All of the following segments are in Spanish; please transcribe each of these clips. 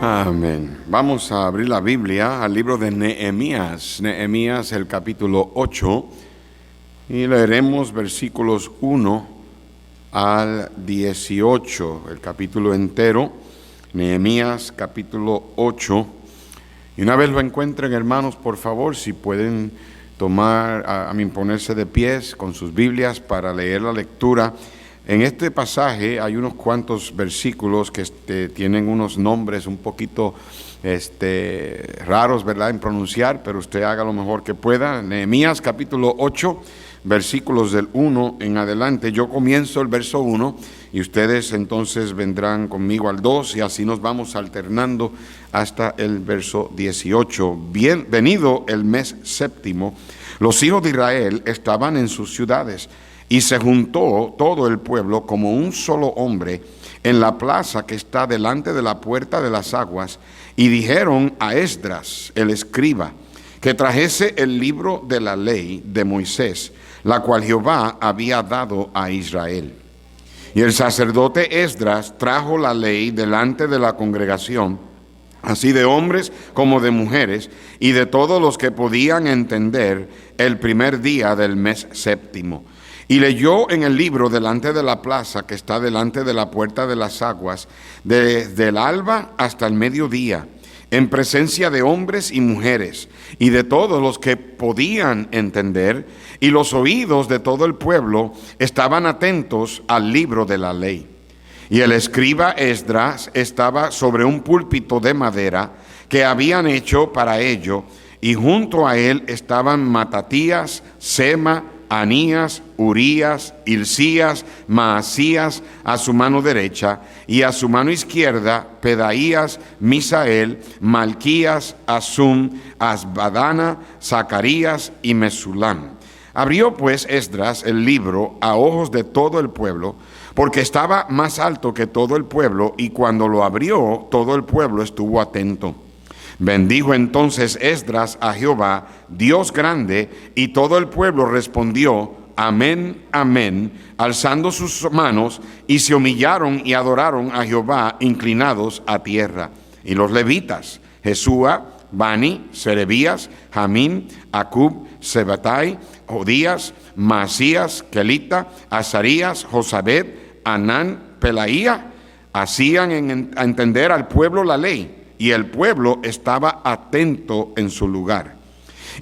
Amén. Vamos a abrir la Biblia al libro de Nehemías. Nehemías, el capítulo 8, y leeremos versículos 1 al 18, el capítulo entero. Nehemías, capítulo 8. Y una vez lo encuentren, hermanos, por favor, si pueden ponerse de pies con sus Biblias para leer la lectura. En este pasaje hay unos cuantos versículos que tienen unos nombres un poquito raros, ¿verdad?, en pronunciar, pero usted haga lo mejor que pueda. Nehemías capítulo 8, versículos del 1 en adelante. Yo comienzo el verso 1 y ustedes entonces vendrán conmigo al 2 y así nos vamos alternando hasta el verso 18. Venido el mes séptimo, los hijos de Israel estaban en sus ciudades. Y se juntó todo el pueblo como un solo hombre en la plaza que está delante de la puerta de las aguas, y dijeron a Esdras, el escriba, que trajese el libro de la ley de Moisés, la cual Jehová había dado a Israel. Y el sacerdote Esdras trajo la ley delante de la congregación, así de hombres como de mujeres, y de todos los que podían entender, el primer día del mes séptimo. Y leyó en el libro delante de la plaza que está delante de la puerta de las aguas, desde el alba hasta el mediodía, en presencia de hombres y mujeres, y de todos los que podían entender, y los oídos de todo el pueblo estaban atentos al libro de la ley. Y el escriba Esdras estaba sobre un púlpito de madera que habían hecho para ello, y junto a él estaban Matatías, Sema, Anías, Urías, Hilcías, Maasías a su mano derecha, y a su mano izquierda Pedaías, Misael, Malquías, Asum, Asbadana, Zacarías y Mesulam. Abrió pues Esdras el libro a ojos de todo el pueblo, porque estaba más alto que todo el pueblo, y cuando lo abrió todo el pueblo estuvo atento. Bendijo entonces Esdras a Jehová, Dios grande, y todo el pueblo respondió, amén, amén, alzando sus manos, y se humillaron y adoraron a Jehová, inclinados a tierra. Y los levitas, Jesúa, Bani, Serebías, Jamín, Acub, Sebatai, Jodías, Maasías, Kelita, Azarías, Josabed, Anán, Pelaía, hacían entender al pueblo la ley, y el pueblo estaba atento en su lugar.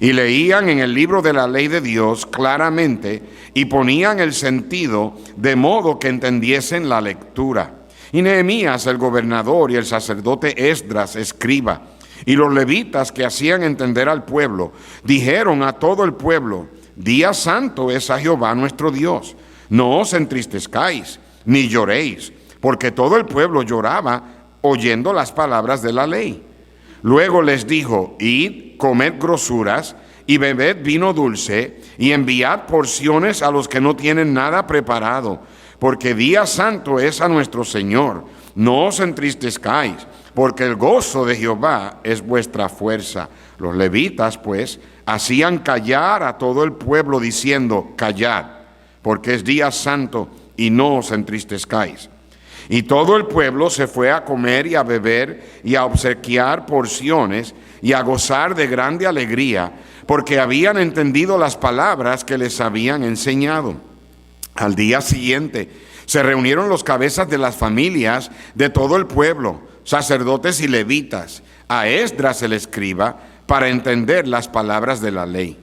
Y leían en el libro de la ley de Dios claramente, y ponían el sentido de modo que entendiesen la lectura. Y Nehemías el gobernador y el sacerdote Esdras escriba, y los levitas que hacían entender al pueblo, dijeron a todo el pueblo, día santo es a Jehová nuestro Dios, no os entristezcáis, ni lloréis, porque todo el pueblo lloraba oyendo las palabras de la ley. Luego les dijo, id, comed grosuras, y bebed vino dulce, y enviad porciones a los que no tienen nada preparado, porque día santo es a nuestro Señor. No os entristezcáis, porque el gozo de Jehová es vuestra fuerza. Los levitas, pues, hacían callar a todo el pueblo, diciendo, callad, porque es día santo, y no os entristezcáis. Y todo el pueblo se fue a comer y a beber y a obsequiar porciones y a gozar de grande alegría, porque habían entendido las palabras que les habían enseñado. Al día siguiente se reunieron los cabezas de las familias de todo el pueblo, sacerdotes y levitas, a Esdras el escriba, para entender las palabras de la ley.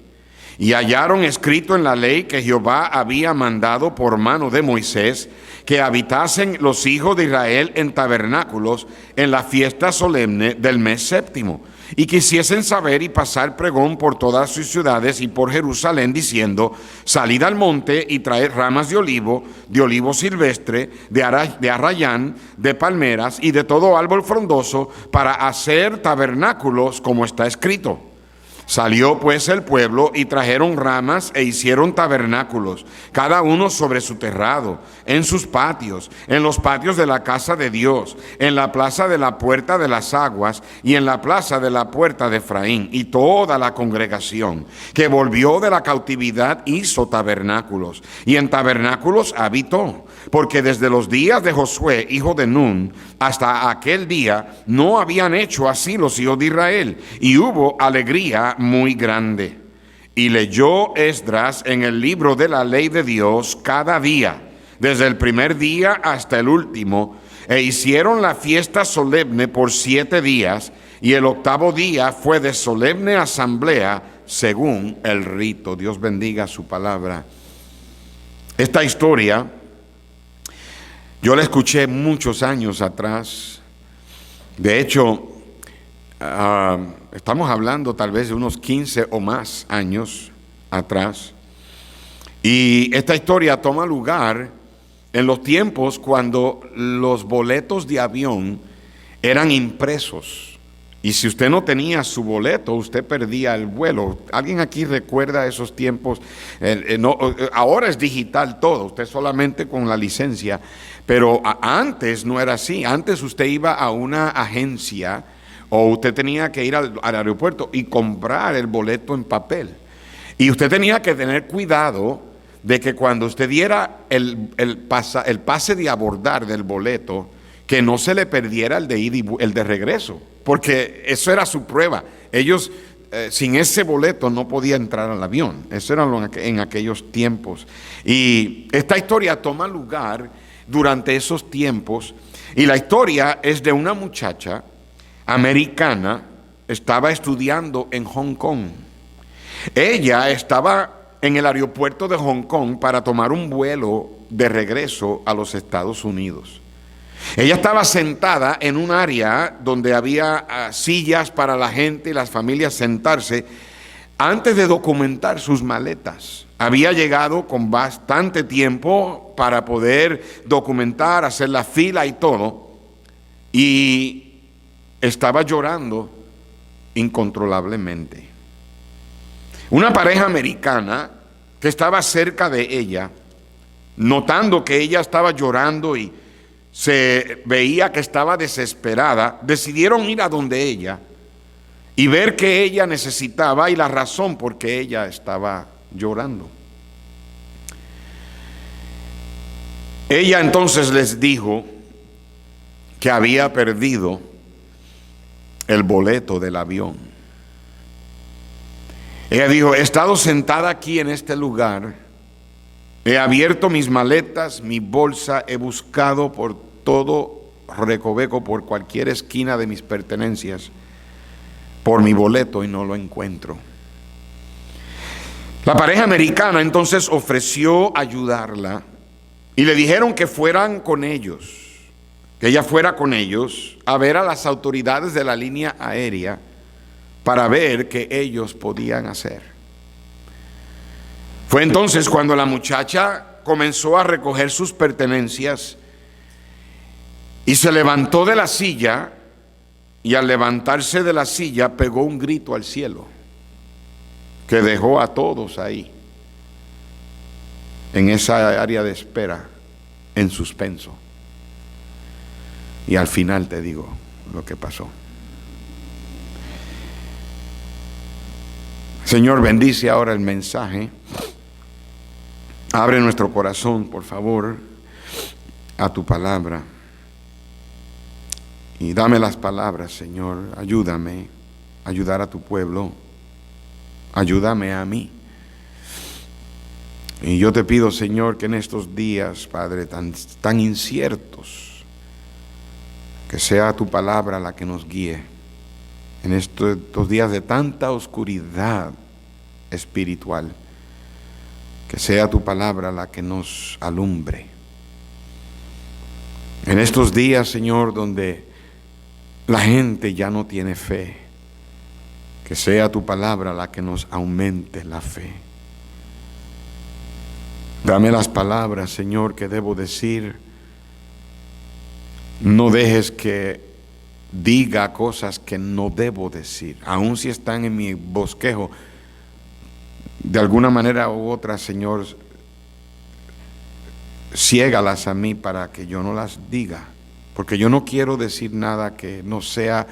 Y hallaron escrito en la ley que Jehová había mandado por mano de Moisés, que habitasen los hijos de Israel en tabernáculos en la fiesta solemne del mes séptimo, y quisiesen saber y pasar pregón por todas sus ciudades y por Jerusalén, diciendo, salid al monte y traed ramas de olivo silvestre, de arrayán, de palmeras y de todo árbol frondoso, para hacer tabernáculos como está escrito. Salió pues el pueblo y trajeron ramas e hicieron tabernáculos, cada uno sobre su terrado, en sus patios, en los patios de la casa de Dios, en la plaza de la puerta de las aguas y en la plaza de la puerta de Efraín. Y toda la congregación que volvió de la cautividad hizo tabernáculos, y en tabernáculos habitó, porque desde los días de Josué, hijo de Nun, hasta aquel día no habían hecho así los hijos de Israel, y hubo alegría muy grande. Y leyó Esdras en el libro de la ley de Dios cada día, desde el primer día hasta el último, e hicieron la fiesta solemne por 7 días, y el 8º día fue de solemne asamblea según el rito. Dios bendiga su palabra. Esta historia yo la escuché muchos años atrás. De hecho, estamos hablando tal vez de unos 15 o más años atrás. Y esta historia toma lugar en los tiempos cuando los boletos de avión eran impresos. Y si usted no tenía su boleto, usted perdía el vuelo. ¿Alguien aquí recuerda esos tiempos? Ahora es digital todo, usted solamente con la licencia. Pero antes no era así. Antes usted iba a una agencia o usted tenía que ir al aeropuerto y comprar el boleto en papel. Y usted tenía que tener cuidado de que cuando usted diera el pase de abordar del boleto, que no se le perdiera el de ida y el de regreso, porque eso era su prueba. Ellos sin ese boleto no podían entrar al avión. Eso era en aquellos tiempos. Y esta historia toma lugar durante esos tiempos, y la historia es de una muchacha americana, estaba estudiando en Hong Kong. Ella estaba en el aeropuerto de Hong Kong para tomar un vuelo de regreso a los Estados Unidos. Ella estaba sentada en un área donde había sillas para la gente y las familias sentarse antes de documentar sus maletas. Había llegado con bastante tiempo para poder documentar, hacer la fila y todo, y estaba llorando incontrolablemente. Una pareja americana que estaba cerca de ella, notando que ella estaba llorando y se veía que estaba desesperada, decidieron ir a donde ella y ver que ella necesitaba y la razón por qué ella estaba llorando. Ella entonces les dijo que había perdido el boleto del avión. Ella dijo: he estado sentada aquí en este lugar, he abierto mis maletas, mi bolsa, he buscado por todo recoveco, por cualquier esquina de mis pertenencias, por mi boleto, y no lo encuentro. La pareja americana entonces ofreció ayudarla y le dijeron que fueran con ellos, que ella fuera con ellos a ver a las autoridades de la línea aérea para ver qué ellos podían hacer. Fue entonces cuando la muchacha comenzó a recoger sus pertenencias y se levantó de la silla, y al levantarse de la silla pegó un grito al cielo que dejó a todos ahí en esa área de espera en suspenso. Y al final te digo lo que pasó. Señor, bendice ahora el mensaje. Abre nuestro corazón, por favor, a tu palabra. Y dame las palabras, Señor. Ayúdame a ayudar a tu pueblo. Ayúdame a mí. Y yo te pido, Señor, que en estos días, Padre, tan inciertos, que sea tu palabra la que nos guíe. En estos días de tanta oscuridad espiritual, que sea tu palabra la que nos alumbre. En estos días, Señor, donde la gente ya no tiene fe, que sea tu palabra la que nos aumente la fe. Dame las palabras, Señor, que debo decir. No dejes que diga cosas que no debo decir, aun si están en mi bosquejo. De alguna manera u otra, Señor, ciégalas a mí para que yo no las diga, porque yo no quiero decir nada que no sea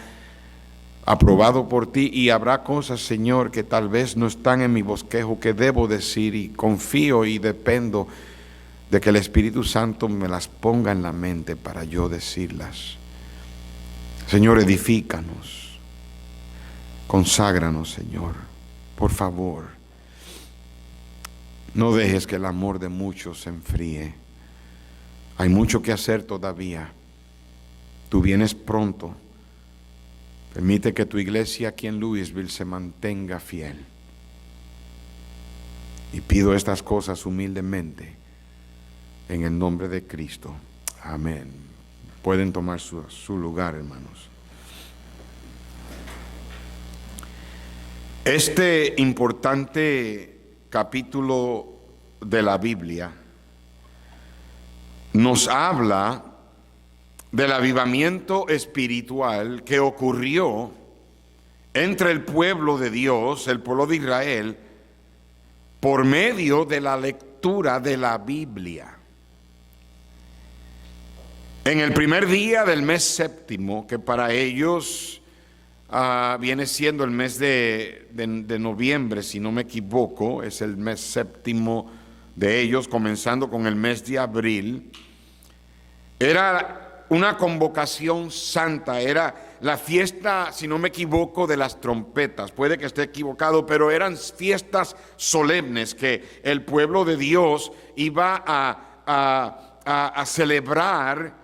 aprobado por ti, y habrá cosas, Señor, que tal vez no están en mi bosquejo que debo decir, y confío y dependo de que el Espíritu Santo me las ponga en la mente para yo decirlas. Señor, edifícanos, conságranos, Señor, por favor. No dejes que el amor de muchos se enfríe. Hay mucho que hacer todavía. Tú vienes pronto. Permite que tu iglesia aquí en Louisville se mantenga fiel. Y pido estas cosas humildemente en el nombre de Cristo. Amén. Pueden tomar su lugar, hermanos. Este importante capítulo de la Biblia nos habla del avivamiento espiritual que ocurrió entre el pueblo de Dios, el pueblo de Israel, por medio de la lectura de la Biblia. En el primer día del mes séptimo, que para ellos viene siendo el mes de noviembre, si no me equivoco, es el mes séptimo de ellos, comenzando con el mes de abril, era una convocación santa, era la fiesta, si no me equivoco, de las trompetas. Puede que esté equivocado, pero eran fiestas solemnes que el pueblo de Dios iba a celebrar.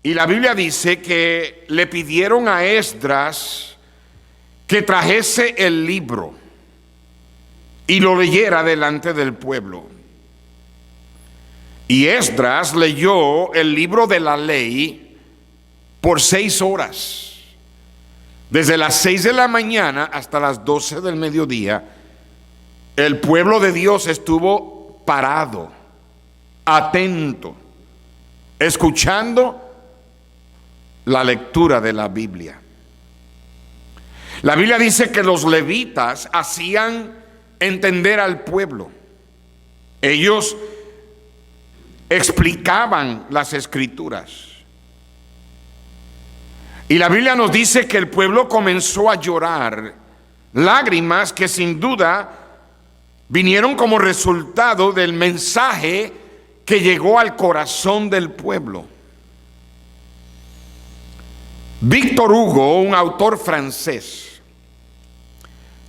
Y la Biblia dice que le pidieron a Esdras que trajese el libro y lo leyera delante del pueblo. Y Esdras leyó el libro de la ley por 6 horas, desde las 6 de la mañana hasta las 12 del mediodía. El pueblo de Dios estuvo parado, atento, escuchando la lectura de la Biblia. La Biblia dice que los levitas hacían entender al pueblo. Ellos explicaban las escrituras. Y la Biblia nos dice que el pueblo comenzó a llorar, lágrimas que sin duda vinieron como resultado del mensaje que llegó al corazón del pueblo. Víctor Hugo, un autor francés,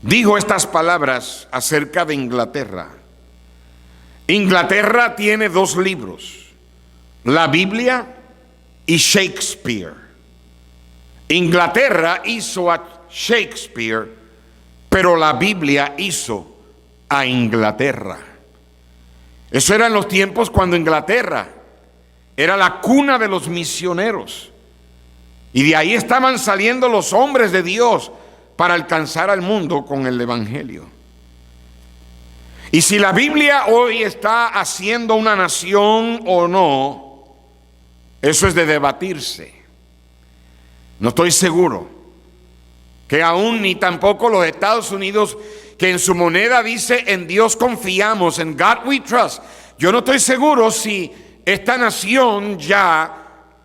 dijo estas palabras acerca de Inglaterra. Inglaterra tiene 2 libros, la Biblia y Shakespeare. Inglaterra hizo a Shakespeare, pero la Biblia hizo a Inglaterra. Eso era en los tiempos cuando Inglaterra era la cuna de los misioneros. Y de ahí estaban saliendo los hombres de Dios para alcanzar al mundo con el Evangelio. Y si la Biblia hoy está haciendo una nación o no, eso es de debatirse. No estoy seguro que aún ni tampoco los Estados Unidos, que en su moneda dice en Dios confiamos, en God we trust. Yo no estoy seguro si esta nación ya,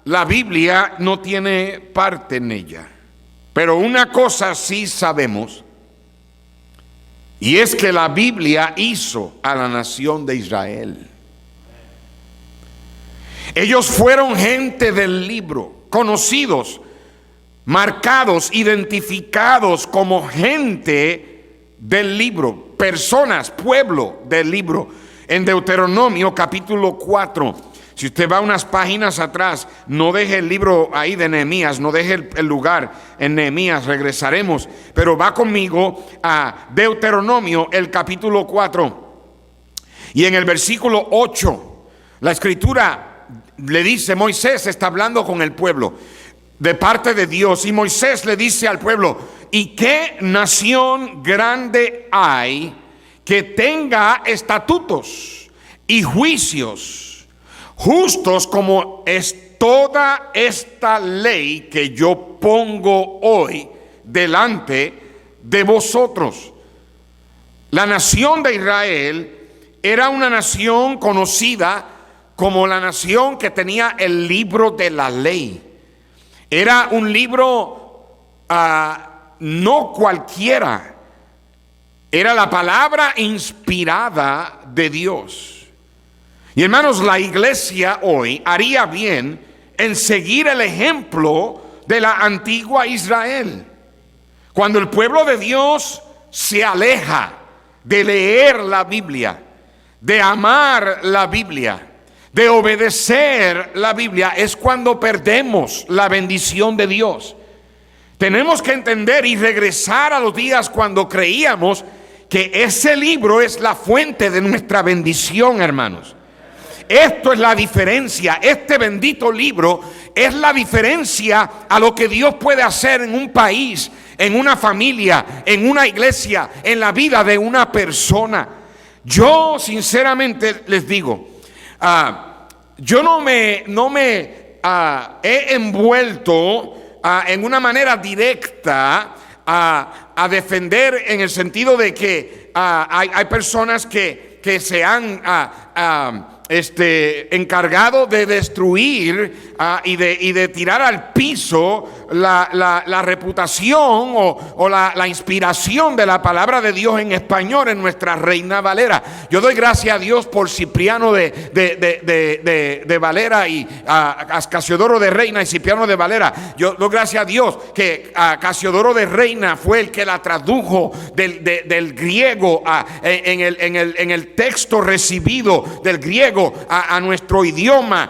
la Biblia no tiene parte en ella. Pero una cosa sí sabemos, y es que la Biblia hizo a la nación de Israel. Ellos fueron gente del libro, conocidos, marcados, identificados como gente del libro, personas, pueblo del libro. En Deuteronomio capítulo 4, si usted va unas páginas atrás, no deje el libro ahí de Nehemías, no deje el lugar en Nehemías, regresaremos, pero va conmigo a Deuteronomio, el capítulo 4, y en el versículo 8, la escritura le dice, Moisés está hablando con el pueblo de parte de Dios, y Moisés le dice al pueblo, ¿y qué nación grande hay que tenga estatutos y juicios justos como toda esta ley que yo pongo hoy delante de vosotros. La nación de Israel era una nación conocida como la nación que tenía el libro de la ley. Era un libro no cualquiera. Era la palabra inspirada de Dios. Y hermanos, la iglesia hoy haría bien en seguir el ejemplo de la antigua Israel. Cuando el pueblo de Dios se aleja de leer la Biblia, de amar la Biblia, de obedecer la Biblia, es cuando perdemos la bendición de Dios. Tenemos que entender y regresar a los días cuando creíamos que ese libro es la fuente de nuestra bendición, hermanos. Esto es la diferencia. Este bendito libro es la diferencia a lo que Dios puede hacer en un país, en una familia, en una iglesia, en la vida de una persona. Yo sinceramente les digo, yo no me he envuelto en una manera directa a defender, en el sentido de que hay personas que se han encargado de destruir y de tirar al piso la reputación o la inspiración de la palabra de Dios en español en nuestra Reina Valera. Yo doy gracias a Dios por Cipriano de Valera y Casiodoro de Reina y Cipriano de Valera. Yo doy gracias a Dios que Casiodoro de Reina fue el que la tradujo del griego en el texto recibido del griego a nuestro idioma,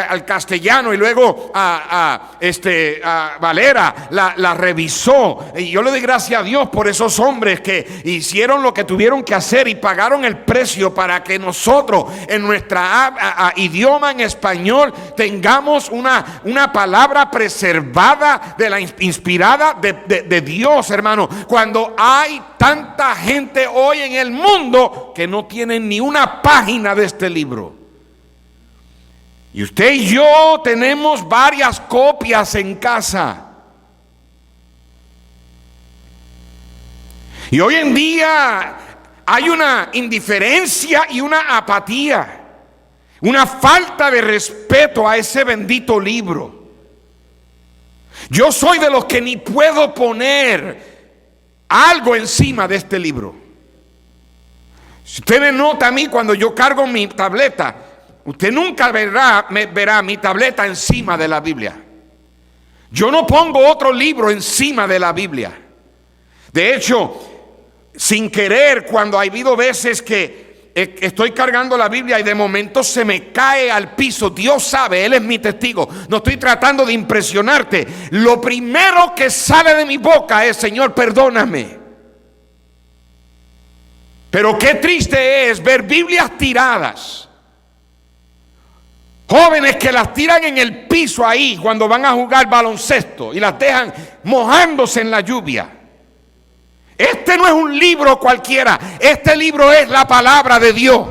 al castellano, y luego Valera la revisó. Y yo le doy gracias a Dios por esos hombres que hicieron lo que tuvieron que hacer y pagaron el precio para que nosotros en nuestra idioma en español tengamos una palabra preservada, de la inspirada de Dios, hermano. Cuando hay tanta gente hoy en el mundo que no tienen ni una página de este libro. Y usted y yo tenemos varias copias en casa. Y hoy en día hay una indiferencia y una apatía, una falta de respeto a ese bendito libro. Yo soy de los que ni puedo poner algo encima de este libro. Si usted me nota a mí cuando yo cargo mi tableta, usted nunca verá mi tableta encima de la Biblia. Yo no pongo otro libro encima de la Biblia. De hecho, sin querer, cuando ha habido veces que estoy cargando la Biblia y de momento se me cae al piso, Dios sabe, Él es mi testigo, no estoy tratando de impresionarte. Lo primero que sale de mi boca es: Señor, perdóname. Pero qué triste es ver Biblias tiradas, jóvenes que las tiran en el piso ahí cuando van a jugar baloncesto y las dejan mojándose en la lluvia. Este no es un libro cualquiera, este libro es la palabra de Dios.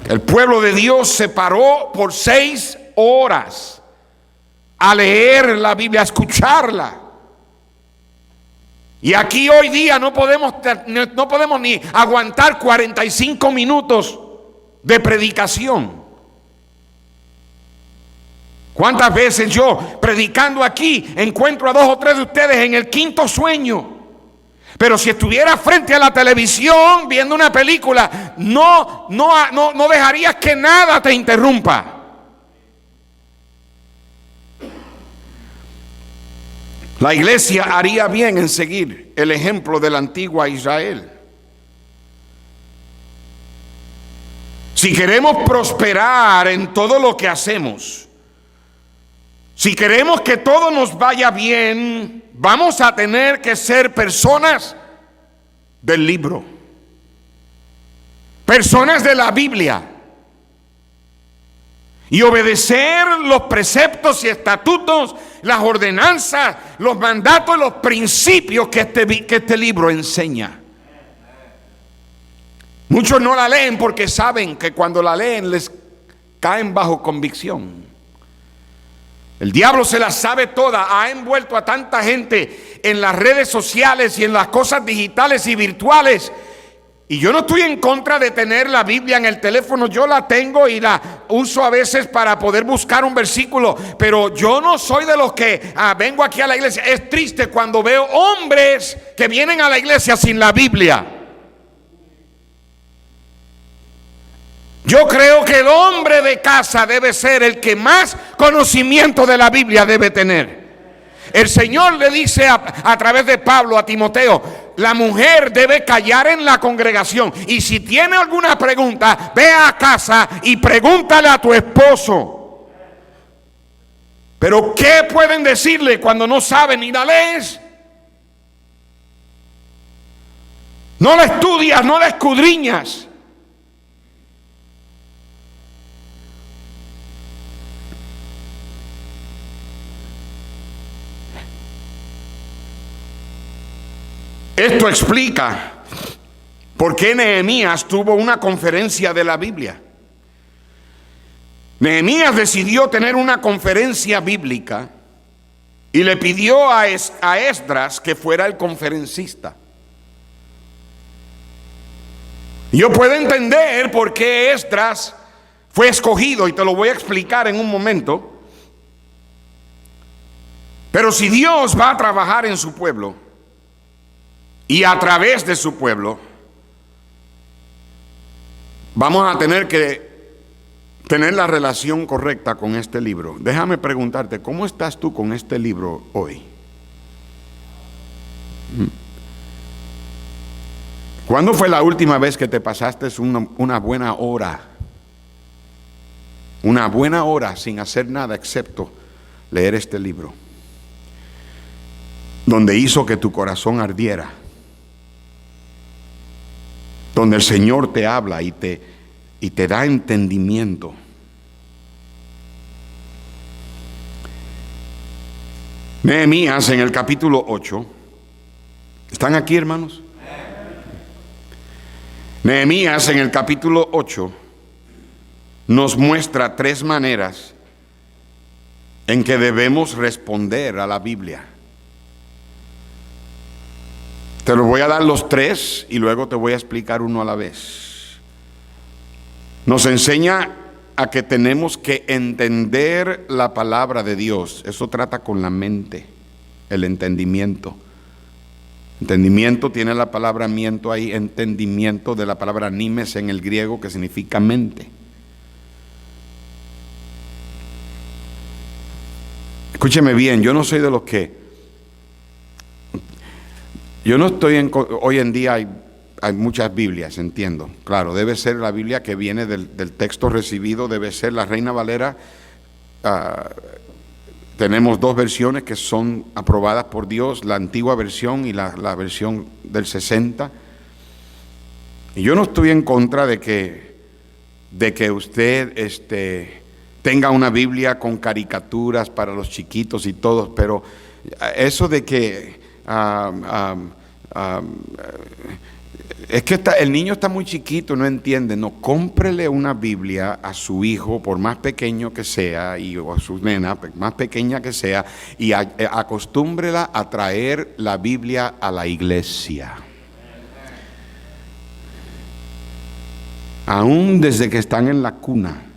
El pueblo de Dios se paró por 6 horas a leer la Biblia, a escucharla. Y aquí hoy día no podemos ni aguantar 45 minutos de predicación. ¿Cuántas veces yo predicando aquí encuentro a 2 o 3 de ustedes en el quinto sueño? Pero si estuviera frente a la televisión viendo una película, no dejarías que nada te interrumpa. La iglesia haría bien en seguir el ejemplo de la antigua Israel. Si queremos prosperar en todo lo que hacemos, si queremos que todo nos vaya bien, vamos a tener que ser personas del libro, personas de la Biblia, y obedecer los preceptos y estatutos, las ordenanzas, los mandatos y los principios que este libro enseña. Muchos no la leen porque saben que cuando la leen les caen bajo convicción. El diablo se la sabe toda, ha envuelto a tanta gente en las redes sociales y en las cosas digitales y virtuales. Y yo no estoy en contra de tener la Biblia en el teléfono, yo la tengo y la uso a veces para poder buscar un versículo, pero yo no soy de los que vengo aquí a la iglesia. Es triste cuando veo hombres que vienen a la iglesia sin la Biblia. Yo creo que el hombre de casa debe ser el que más conocimiento de la Biblia debe tener. El Señor le dice a través de Pablo a Timoteo: la mujer debe callar en la congregación, y si tiene alguna pregunta, ve a casa y pregúntale a tu esposo. Pero ¿qué pueden decirle cuando no saben ni la lees? No la estudias, no la escudriñas. Esto explica por qué Nehemías tuvo una conferencia de la Biblia. Nehemías decidió tener una conferencia bíblica y le pidió a Esdras que fuera el conferencista. Yo puedo entender por qué Esdras fue escogido, y te lo voy a explicar en un momento. Pero si Dios va a trabajar en su pueblo y a través de su pueblo, vamos a tener que tener la relación correcta con este libro. Déjame preguntarte, ¿cómo estás tú con este libro hoy? ¿Cuándo fue la última vez que te pasaste una buena hora? Una buena hora sin hacer nada excepto leer este libro, donde hizo que tu corazón ardiera, donde el Señor te habla y te da entendimiento. Nehemías en el capítulo 8. ¿Están aquí, hermanos? Nehemías en el capítulo 8 nos muestra 3 maneras en que debemos responder a la Biblia. Te los voy a dar los 3 y luego te voy a explicar uno a la vez. Nos enseña a que tenemos que entender la palabra de Dios. Eso trata con la mente, el entendimiento. Entendimiento tiene la palabra miento ahí, entendimiento de la palabra nimes en el griego, que significa mente. Escúcheme bien, yo no soy de los que... Yo no estoy hoy en día hay muchas Biblias, entiendo. Claro, debe ser la Biblia que viene del texto recibido, debe ser la Reina Valera. Tenemos 2 versiones que son aprobadas por Dios, la antigua versión y la versión del 60. Y yo no estoy en contra de que usted tenga una Biblia con caricaturas para los chiquitos y todos, pero eso de que es que el niño está muy chiquito, no entiende. No, cómprele una Biblia a su hijo, por más pequeño que sea, o a su nena, más pequeña que sea, y acostúmbrela a traer la Biblia a la iglesia. Aún desde que están en la cuna.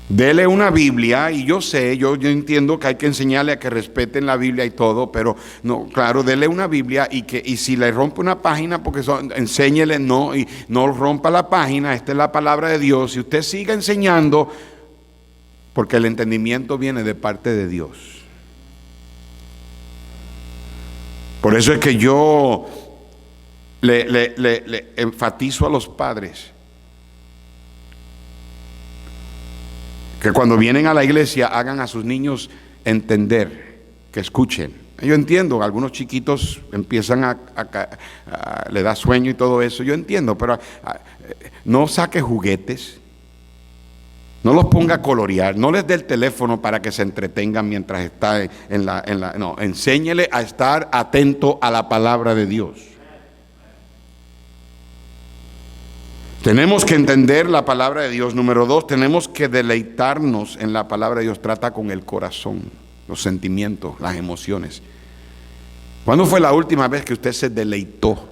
Dele una Biblia, y yo entiendo que hay que enseñarle a que respeten la Biblia y todo, pero no, claro, dele una Biblia y si le rompe una página, porque enséñele, y no rompa la página, esta es la palabra de Dios, y usted siga enseñando, porque el entendimiento viene de parte de Dios. Por eso es que yo le enfatizo a los padres que cuando vienen a la iglesia hagan a sus niños entender, que escuchen. Yo entiendo, algunos chiquitos empiezan le da sueño y todo eso, yo entiendo, pero no saque juguetes, no los ponga a colorear, no les dé el teléfono para que se entretengan mientras está no, enséñele a estar atento a la palabra de Dios. Tenemos que entender la palabra de Dios. Número 2, tenemos que deleitarnos en la palabra de Dios. Trata con el corazón, los sentimientos, las emociones. ¿Cuándo fue la última vez que usted se deleitó?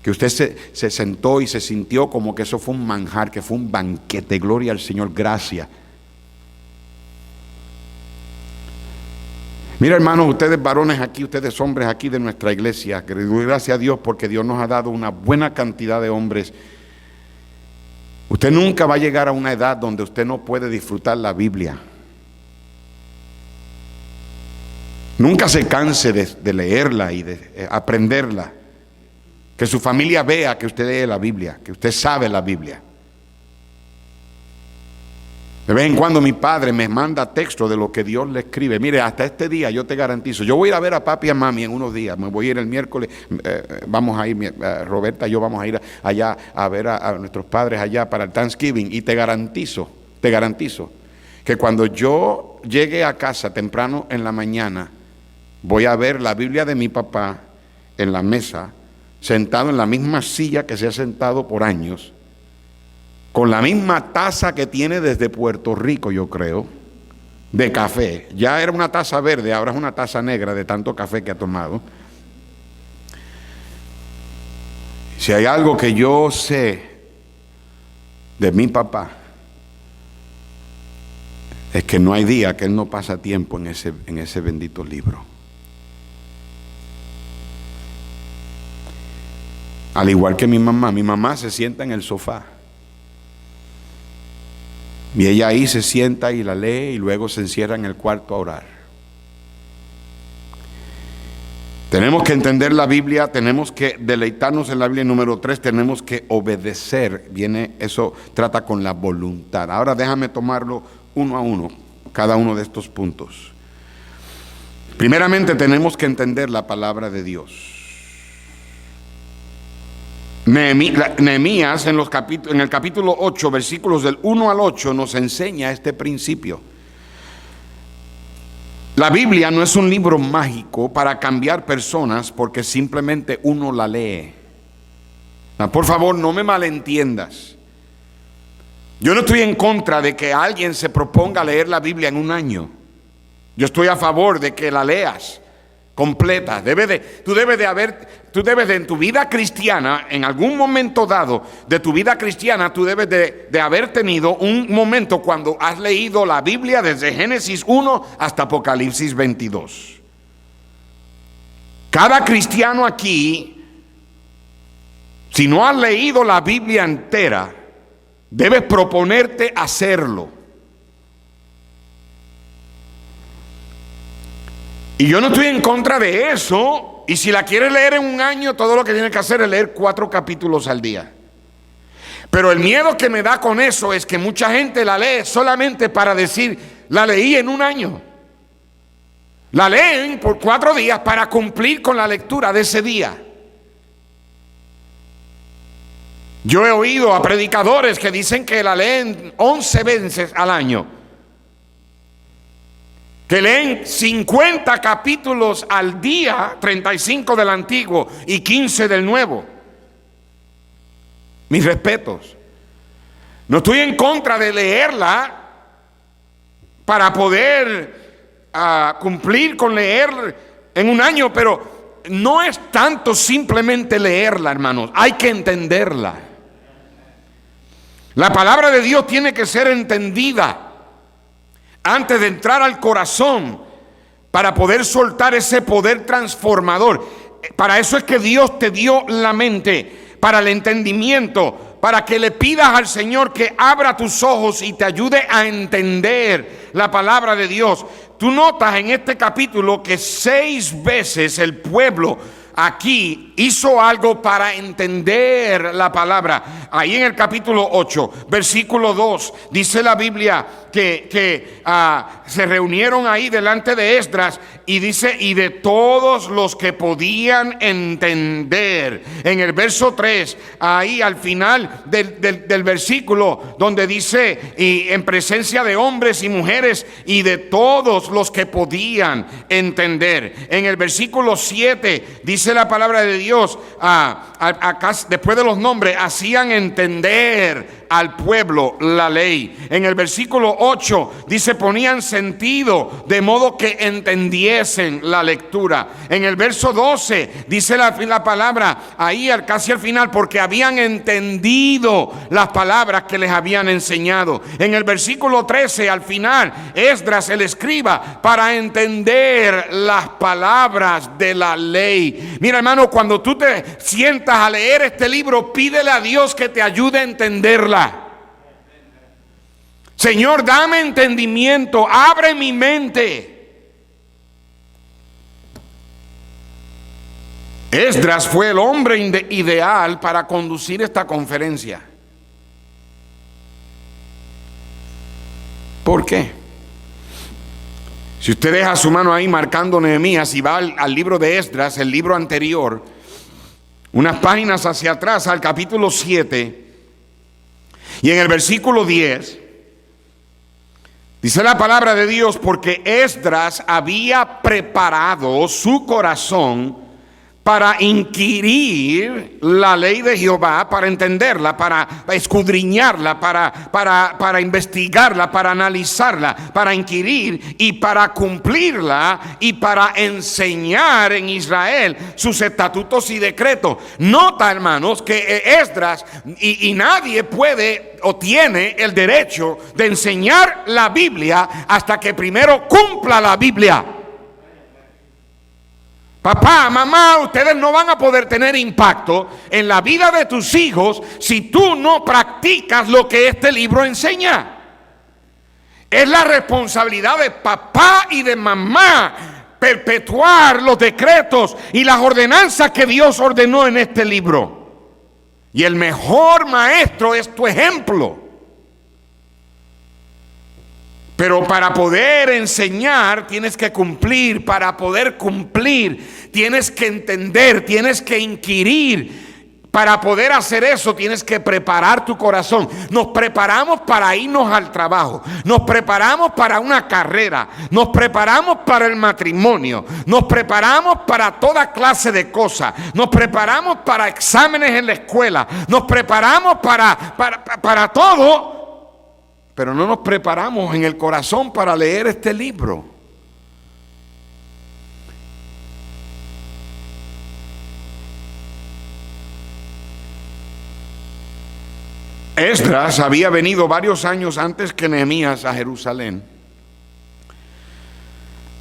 Que usted se sentó y se sintió como que eso fue un manjar, que fue un banquete. Gloria al Señor, gracias. Mira, hermanos, ustedes varones aquí, ustedes hombres aquí de nuestra iglesia, gracias a Dios porque Dios nos ha dado una buena cantidad de hombres. Usted nunca va a llegar a una edad donde usted no puede disfrutar la Biblia. Nunca se canse de leerla y de aprenderla. Que su familia vea que usted lee la Biblia, que usted sabe la Biblia. De vez en cuando mi padre me manda texto de lo que Dios le escribe. Mire, hasta este día yo te garantizo, yo voy a ir a ver a papi y a mami en unos días. Me voy a ir el miércoles, vamos a ir, Roberta y yo vamos a ir allá a ver a nuestros padres allá para el Thanksgiving. Y te garantizo que cuando yo llegue a casa temprano en la mañana, voy a ver la Biblia de mi papá en la mesa, sentado en la misma silla que se ha sentado por años, con la misma taza que tiene desde Puerto Rico, yo creo, de café. Ya era una taza verde, ahora es una taza negra de tanto café que ha tomado. Si hay algo que yo sé de mi papá, es que no hay día que él no pasa tiempo en ese bendito libro. Al igual que mi mamá se sienta en el sofá. Y ella ahí se sienta y la lee y luego se encierra en el cuarto a orar. Tenemos que entender la Biblia, tenemos que deleitarnos en la Biblia. Número 3, tenemos que obedecer. Eso trata con la voluntad. Ahora déjame tomarlo uno a uno, cada uno de estos puntos. Primeramente tenemos que entender la palabra de Dios. Nehemías en el capítulo 8, versículos del 1 al 8 nos enseña este principio. La Biblia no es un libro mágico para cambiar personas porque simplemente uno la lee. Por favor, no me malentiendas. Yo no estoy en contra de que alguien se proponga leer la Biblia en un año. Yo estoy a favor de que la leas completa. Tú debes de en tu vida cristiana, en algún momento dado de tu vida cristiana, tú debes de haber tenido un momento cuando has leído la Biblia desde Génesis 1 hasta Apocalipsis 22. Cada cristiano aquí, si no has leído la Biblia entera, debes proponerte hacerlo. Y yo no estoy en contra de eso. Y si la quieres leer en un año, todo lo que tienes que hacer es leer 4 capítulos al día. Pero el miedo que me da con eso es que mucha gente la lee solamente para decir, la leí en un año. La leen por 4 días para cumplir con la lectura de ese día. Yo he oído a predicadores que dicen que la leen 11 veces al año, que leen 50 capítulos al día, 35 del Antiguo y 15 del Nuevo. Mis respetos. No estoy en contra de leerla para poder cumplir con leer en un año, pero no es tanto simplemente leerla, hermanos. Hay que entenderla. La palabra de Dios tiene que ser entendida antes de entrar al corazón, para poder soltar ese poder transformador. Para eso es que Dios te dio la mente, para el entendimiento, para que le pidas al Señor que abra tus ojos y te ayude a entender la palabra de Dios. Tú notas en este capítulo que 6 veces el pueblo aquí hizo algo para entender la palabra. Ahí en el capítulo 8, versículo 2, dice la Biblia que se reunieron ahí delante de Esdras y dice, y de todos los que podían entender. En el verso 3, ahí al final del versículo, donde dice, y en presencia de hombres y mujeres y de todos los que podían entender. En el versículo 7 dice dice la palabra de Dios, después de los nombres, hacían entender al pueblo la ley. En el versículo 8 dice, ponían sentido de modo que entendiesen la lectura. En el verso 12 dice la palabra ahí casi al final, porque habían entendido las palabras que les habían enseñado. En el versículo 13 al final, Esdras el escriba, para entender las palabras de la ley. Mira, hermano, cuando tú te sientas a leer este libro, pídele a Dios que te ayude a entenderla. Señor, dame entendimiento, abre mi mente. Esdras fue el hombre ideal para conducir esta conferencia. ¿Por qué? Si usted deja su mano ahí marcando Nehemías y va al libro de Esdras, el libro anterior, unas páginas hacia atrás al capítulo 7, y en el versículo 10, dice la palabra de Dios, porque Esdras había preparado su corazón para inquirir la ley de Jehová, para entenderla, para escudriñarla, para investigarla, para analizarla, para inquirir y para cumplirla y para enseñar en Israel sus estatutos y decretos. Nota, hermanos, que Esdras y nadie puede o tiene el derecho de enseñar la Biblia hasta que primero cumpla la Biblia. Papá, mamá, ustedes no van a poder tener impacto en la vida de tus hijos si tú no practicas lo que este libro enseña. Es la responsabilidad de papá y de mamá perpetuar los decretos y las ordenanzas que Dios ordenó en este libro. Y el mejor maestro es tu ejemplo. Pero para poder enseñar tienes que cumplir, para poder cumplir tienes que entender, tienes que inquirir. Para poder hacer eso tienes que preparar tu corazón. Nos preparamos para irnos al trabajo, nos preparamos para una carrera, nos preparamos para el matrimonio, nos preparamos para toda clase de cosas, nos preparamos para exámenes en la escuela, nos preparamos para todo. Pero no nos preparamos en el corazón para leer este libro. Esdras había venido varios años antes que Nehemías a Jerusalén,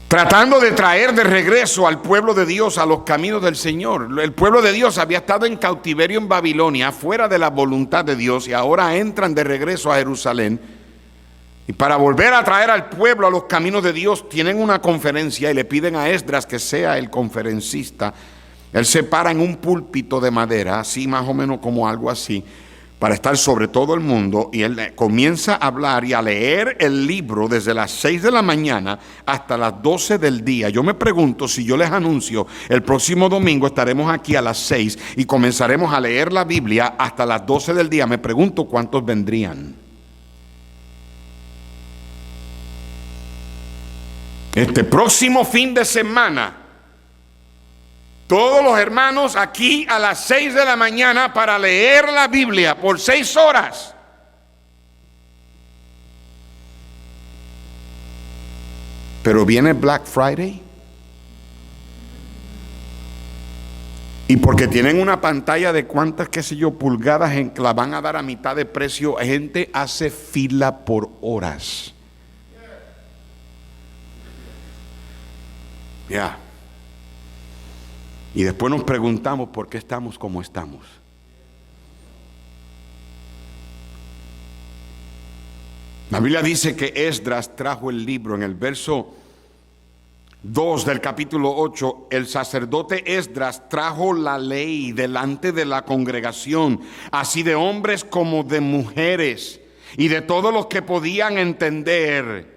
tratando de traer de regreso al pueblo de Dios a los caminos del Señor. El pueblo de Dios había estado en cautiverio en Babilonia, fuera de la voluntad de Dios, y ahora entran de regreso a Jerusalén. Y para volver a traer al pueblo a los caminos de Dios, tienen una conferencia y le piden a Esdras que sea el conferencista. Él se para en un púlpito de madera, así más o menos como algo así, para estar sobre todo el mundo, y él comienza a hablar y a leer el libro desde las 6 de la mañana hasta las 12 del día. Yo me pregunto, si yo les anuncio el próximo domingo estaremos aquí a las 6 y comenzaremos a leer la Biblia hasta las 12 del día, me pregunto cuántos vendrían. Este próximo fin de semana, todos los hermanos aquí a las 6 de la mañana para leer la Biblia por 6 horas. Pero viene Black Friday y porque tienen una pantalla de cuántas, qué sé yo, pulgadas en que la van a dar a mitad de precio, gente hace fila por horas. Ya. Y después nos preguntamos por qué estamos como estamos. La Biblia dice que Esdras trajo el libro. En el verso 2 del capítulo 8, el sacerdote Esdras trajo la ley delante de la congregación, así de hombres como de mujeres, y de todos los que podían entender.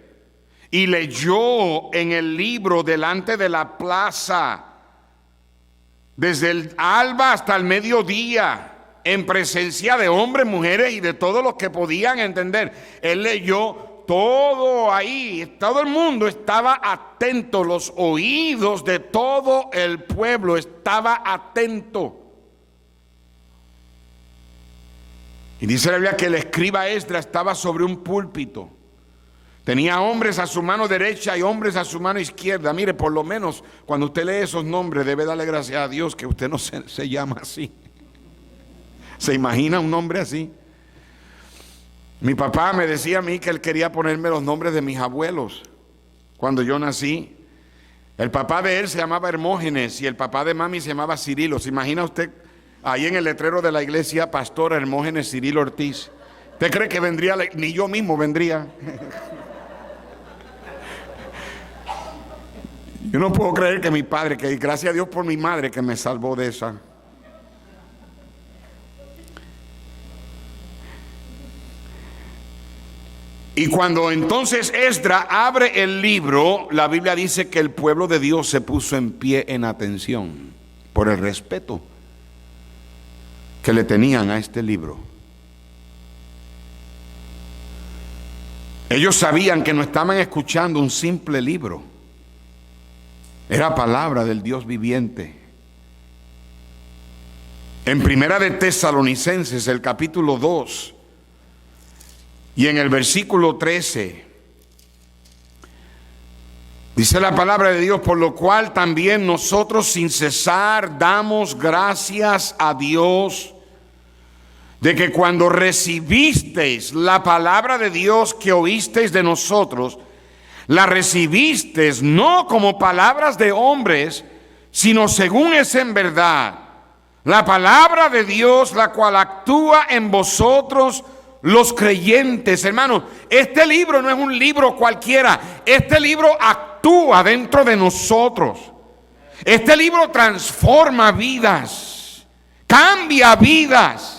Y leyó en el libro delante de la plaza, desde el alba hasta el mediodía, en presencia de hombres, mujeres y de todos los que podían entender. Él leyó todo ahí, todo el mundo estaba atento, los oídos de todo el pueblo estaba atento. Y dice la Biblia que el escriba Esdras estaba sobre un púlpito. Tenía hombres a su mano derecha y hombres a su mano izquierda. Mire, por lo menos cuando usted lee esos nombres debe darle gracias a Dios que usted no se llama así. ¿Se imagina un nombre así? Mi papá me decía a mí que él quería ponerme los nombres de mis abuelos cuando yo nací. El papá de él se llamaba Hermógenes y el papá de mami se llamaba Cirilo. ¿Se imagina usted ahí en el letrero de la iglesia, Pastor Hermógenes Cirilo Ortiz? ¿Usted cree que vendría? Ni yo mismo vendría. Yo no puedo creer que mi padre, que gracias a Dios por mi madre que me salvó de esa. Y cuando entonces Esdras abre el libro, la Biblia dice que el pueblo de Dios se puso en pie en atención por el respeto que le tenían a este libro. Ellos sabían que no estaban escuchando un simple libro. Era palabra del Dios viviente. En Primera de Tesalonicenses, el capítulo 2, y en el versículo 13, dice la palabra de Dios: por lo cual también nosotros sin cesar damos gracias a Dios de que cuando recibisteis la palabra de Dios que oísteis de nosotros, la recibisteis no como palabras de hombres, sino según es en verdad la palabra de Dios, la cual actúa en vosotros los creyentes. Hermanos, este libro no es un libro cualquiera. Este libro actúa dentro de nosotros. Este libro transforma vidas, cambia vidas.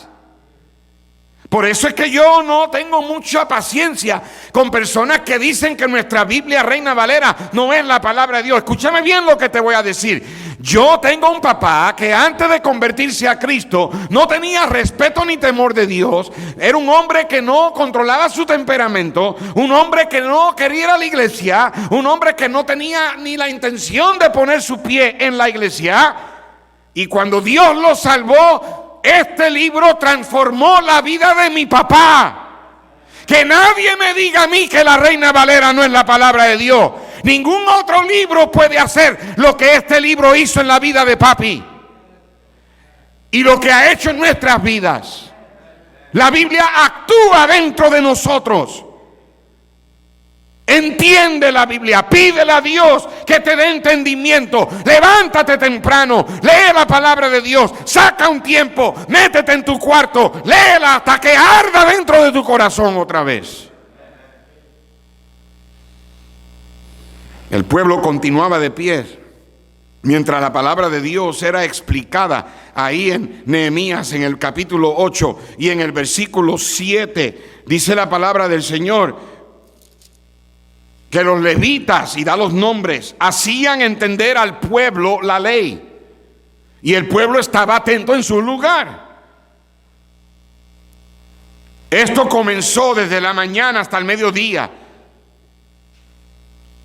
Por eso es que yo no tengo mucha paciencia con personas que dicen que nuestra Biblia Reina Valera no es la palabra de Dios. Escúchame bien lo que te voy a decir. Yo tengo un papá que antes de convertirse a Cristo no tenía respeto ni temor de Dios. Era un hombre que no controlaba su temperamento, un hombre que no quería ir a la iglesia, un hombre que no tenía ni la intención de poner su pie en la iglesia. Y cuando Dios lo salvó, este libro transformó la vida de mi papá. Que nadie me diga a mí que la Reina Valera no es la palabra de Dios. Ningún otro libro puede hacer lo que este libro hizo en la vida de papi y lo que ha hecho en nuestras vidas. La Biblia actúa dentro de nosotros. Entiende la Biblia, pídele a Dios que te dé entendimiento. Levántate temprano, lee la palabra de Dios, saca un tiempo, métete en tu cuarto, léela hasta que arda dentro de tu corazón otra vez. El pueblo continuaba de pie mientras la palabra de Dios era explicada ahí en Nehemías, en el capítulo 8 y en el versículo 7. Dice la palabra del Señor que los levitas, y da los nombres, hacían entender al pueblo la ley, y el pueblo estaba atento en su lugar. Esto comenzó desde la mañana hasta el mediodía,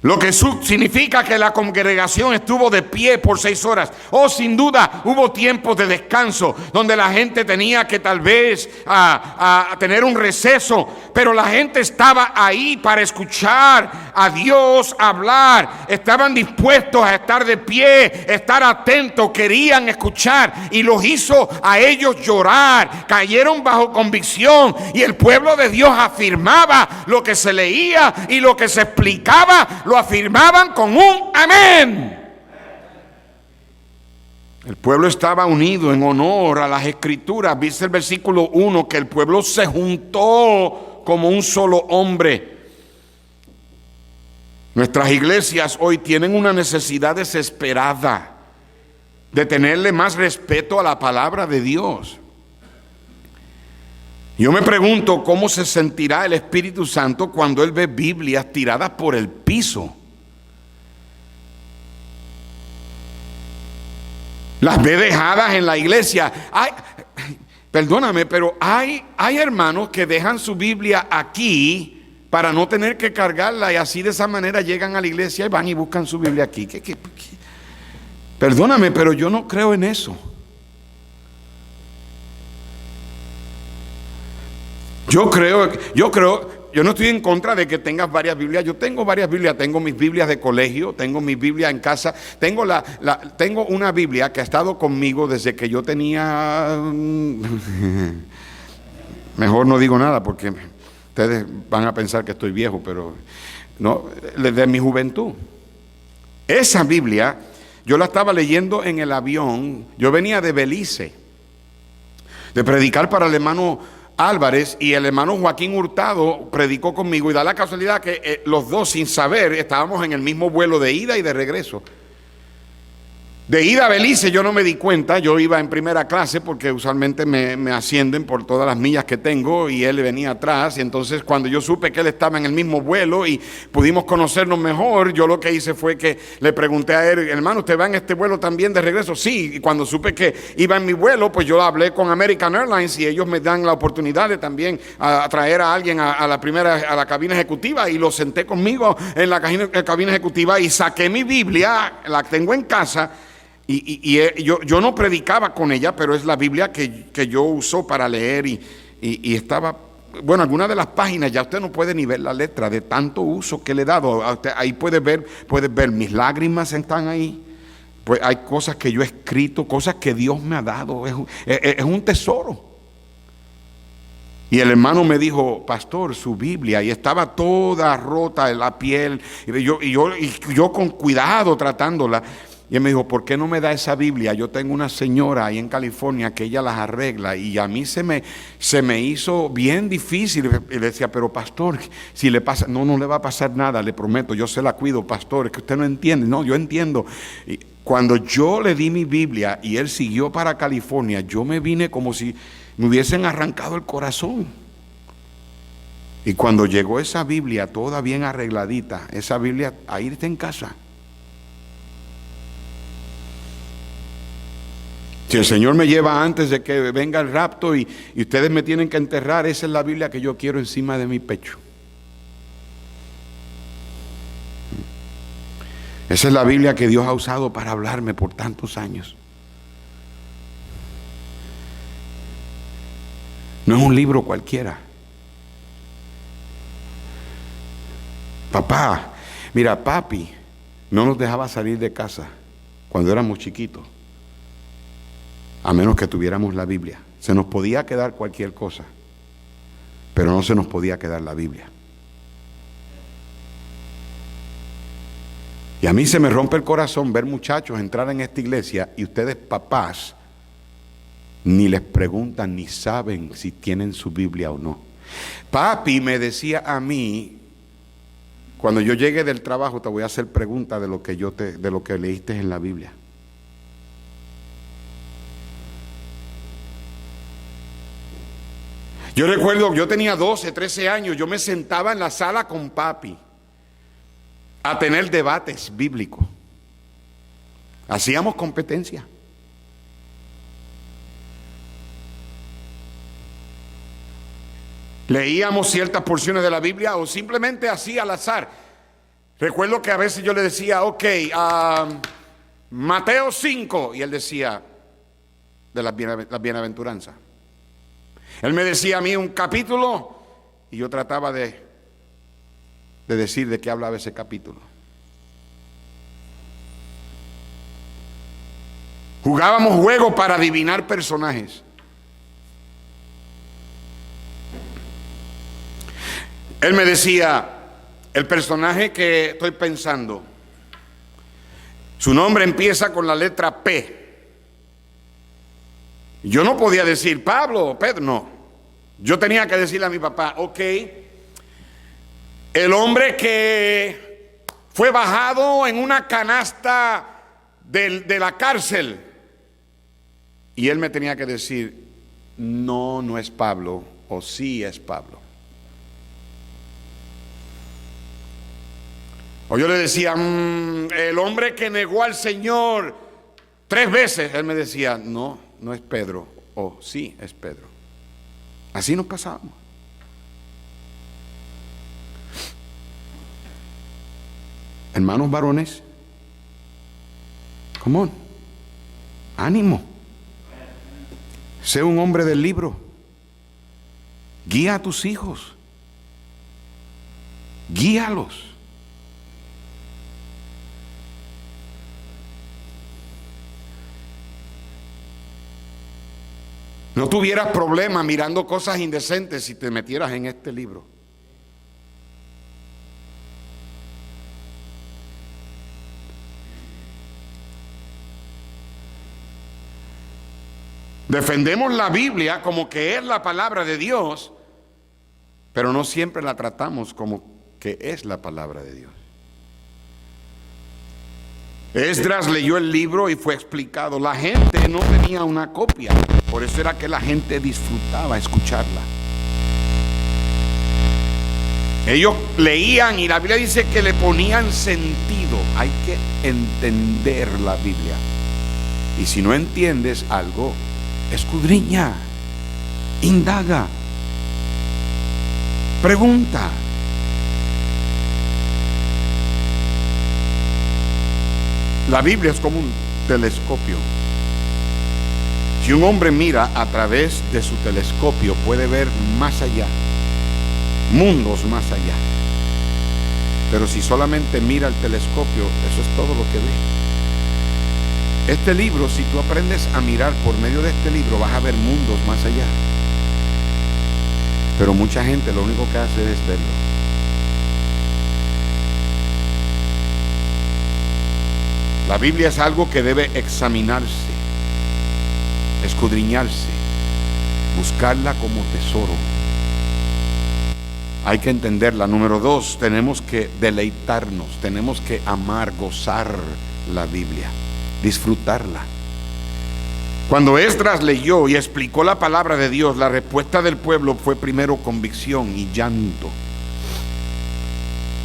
lo que significa que la congregación estuvo de pie por 6 horas. Oh, sin duda hubo tiempos de descanso donde la gente tenía que tal vez a tener un receso, pero la gente estaba ahí para escuchar a Dios hablar. Estaban dispuestos a estar de pie, estar atentos, querían escuchar, y los hizo a ellos llorar. Cayeron bajo convicción, y el pueblo de Dios afirmaba lo que se leía y lo que se explicaba. Lo afirmaban con un amén. El pueblo estaba unido en honor a las escrituras. Dice el versículo 1 que el pueblo se juntó como un solo hombre. Nuestras iglesias hoy tienen una necesidad desesperada de tenerle más respeto a la palabra de Dios. Yo me pregunto cómo se sentirá el Espíritu Santo cuando Él ve Biblias tiradas por el piso. Las ve dejadas en la iglesia. Perdóname, pero hay hermanos que dejan su Biblia aquí para no tener que cargarla, y así de esa manera llegan a la iglesia y van y buscan su Biblia aquí. Perdóname, pero yo no creo en eso. Yo no estoy en contra de que tengas varias Biblias. Yo tengo varias Biblias, tengo mis Biblias de colegio, tengo mi Biblia en casa, tengo una Biblia que ha estado conmigo desde que yo tenía... Mejor no digo nada porque ustedes van a pensar que estoy viejo, pero no, desde mi juventud. Esa Biblia, yo la estaba leyendo en el avión. Yo venía de Belice, de predicar para el hermano Álvarez, y el hermano Joaquín Hurtado predicó conmigo, y da la casualidad que los dos, sin saber, estábamos en el mismo vuelo de ida y de regreso. De ida a Belice yo no me di cuenta, yo iba en primera clase porque usualmente me ascienden por todas las millas que tengo, y él venía atrás, y entonces cuando yo supe que él estaba en el mismo vuelo y pudimos conocernos mejor, yo lo que hice fue que le pregunté a él: hermano, ¿usted va en este vuelo también de regreso? Sí. Y cuando supe que iba en mi vuelo, pues yo hablé con American Airlines, y ellos me dan la oportunidad de también a traer a alguien a la cabina ejecutiva, y lo senté conmigo en la cabina ejecutiva, y saqué mi Biblia, la tengo en casa. Yo no predicaba con ella, pero es la Biblia que yo uso para leer, y estaba, bueno, algunas de las páginas ya usted no puede ni ver la letra de tanto uso que le he dado. Ahí puede ver mis lágrimas están ahí. Pues hay cosas que yo he escrito, cosas que Dios me ha dado. Es un tesoro. Y el hermano me dijo: pastor, su Biblia, y estaba toda rota en la piel, y yo con cuidado tratándola. Y él me dijo: ¿por qué no me da esa Biblia? Yo tengo una señora ahí en California que ella las arregla. Y a mí se me hizo bien difícil. Y le decía: pero pastor, si le pasa, no le va a pasar nada, le prometo, yo se la cuido, pastor, es que usted no entiende. No, yo entiendo. Y cuando yo le di mi Biblia y él siguió para California, yo me vine como si me hubiesen arrancado el corazón. Y cuando llegó esa Biblia toda bien arregladita, esa Biblia ahí está en casa. Si el Señor me lleva antes de que venga el rapto y ustedes me tienen que enterrar, esa es la Biblia que yo quiero encima de mi pecho. Esa es la Biblia que Dios ha usado para hablarme por tantos años. No es un libro cualquiera. Papá, mira, papi no nos dejaba salir de casa cuando éramos chiquitos, a menos que tuviéramos la Biblia. Se nos podía quedar cualquier cosa, pero no se nos podía quedar la Biblia. Y a mí se me rompe el corazón ver muchachos entrar en esta iglesia y ustedes, papás, ni les preguntan ni saben si tienen su Biblia o no. Papi me decía a mí: cuando yo llegue del trabajo te voy a hacer preguntas de lo que leíste en la Biblia. Yo recuerdo, yo tenía 12, 13 años, yo me sentaba en la sala con papi a tener debates bíblicos. Hacíamos competencia. Leíamos ciertas porciones de la Biblia o simplemente así al azar. Recuerdo que a veces yo le decía: ok, Mateo 5, y él decía de las bienaventuranzas. Él me decía a mí un capítulo y yo trataba de decir de qué hablaba ese capítulo. Jugábamos juegos para adivinar personajes. Él me decía: el personaje que estoy pensando, su nombre empieza con la letra P. Yo no podía decir Pablo o Pedro, no. Yo tenía que decirle a mi papá: ok, el hombre que fue bajado en una canasta de la cárcel. Y él me tenía que decir: no es Pablo, o sí es Pablo. O yo le decía: el hombre que negó al Señor 3 veces. Él me decía: no es Pedro, o sí es Pedro. Así nos pasábamos. Hermanos varones, come on, ánimo. Sé un hombre del libro. Guía a tus hijos. Guíalos. No tuvieras problema mirando cosas indecentes si te metieras en este libro. Defendemos la Biblia como que es la palabra de Dios, pero no siempre la tratamos como que es la palabra de Dios. Esdras leyó el libro y fue explicado. La gente no tenía una copia, por eso era que la gente disfrutaba escucharla. Ellos leían y la Biblia dice que le ponían sentido. Hay que entender la Biblia. Y si no entiendes algo, escudriña, indaga, pregunta. La Biblia es como un telescopio. Si un hombre mira a través de su telescopio, puede ver más allá, mundos más allá. Pero si solamente mira el telescopio, eso es todo lo que ve. Este libro, si tú aprendes a mirar por medio de este libro, vas a ver mundos más allá. Pero mucha gente lo único que hace es verlo. La Biblia es algo que debe examinarse, escudriñarse, buscarla como tesoro. Hay que entenderla. Número 2, tenemos que deleitarnos, tenemos que amar, gozar la Biblia, disfrutarla. Cuando Esdras leyó y explicó la palabra de Dios, la respuesta del pueblo fue primero convicción y llanto.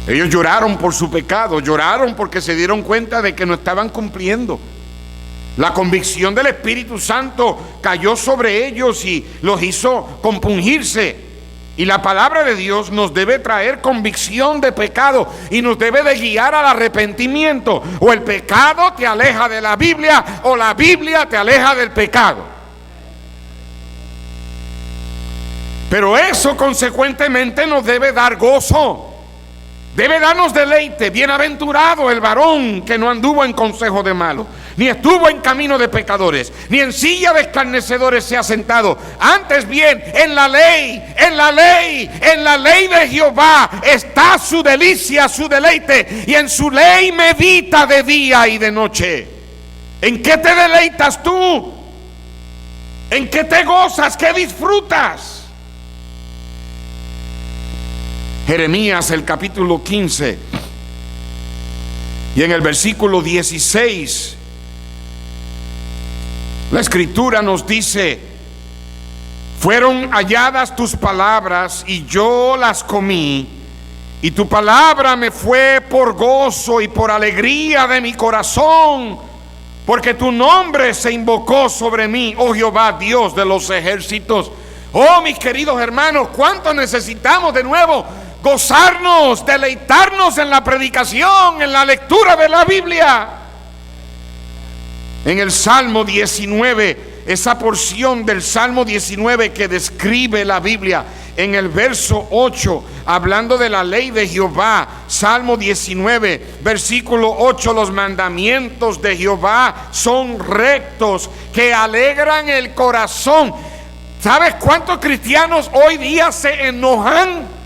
Ellos lloraron por su pecado, lloraron porque se dieron cuenta de que no estaban cumpliendo. La convicción del Espíritu Santo cayó sobre ellos y los hizo compungirse. Y la palabra de Dios nos debe traer convicción de pecado y nos debe de guiar al arrepentimiento. O el pecado te aleja de la Biblia o la Biblia te aleja del pecado. Pero eso consecuentemente nos debe dar gozo. Debe darnos deleite. Bienaventurado el varón que no anduvo en consejo de malos, ni estuvo en camino de pecadores, ni en silla de escarnecedores se ha sentado. Antes bien, en la ley de Jehová está su delicia, su deleite, y en su ley medita de día y de noche. ¿En qué te deleitas tú? ¿En qué te gozas? ¿Qué disfrutas? Jeremías, el capítulo 15, y en el versículo 16, la escritura nos dice: fueron halladas tus palabras y yo las comí, y tu palabra me fue por gozo y por alegría de mi corazón, porque tu nombre se invocó sobre mí, oh Jehová, Dios de los ejércitos. Oh, mis queridos hermanos, cuánto necesitamos de nuevo gozarnos, deleitarnos en la predicación, en la lectura de la Biblia. En el Salmo 19, esa porción del Salmo 19 que describe la Biblia, en el verso 8, hablando de la ley de Jehová, Salmo 19, versículo 8, los mandamientos de Jehová son rectos, que alegran el corazón. ¿Sabes cuántos cristianos hoy día se enojan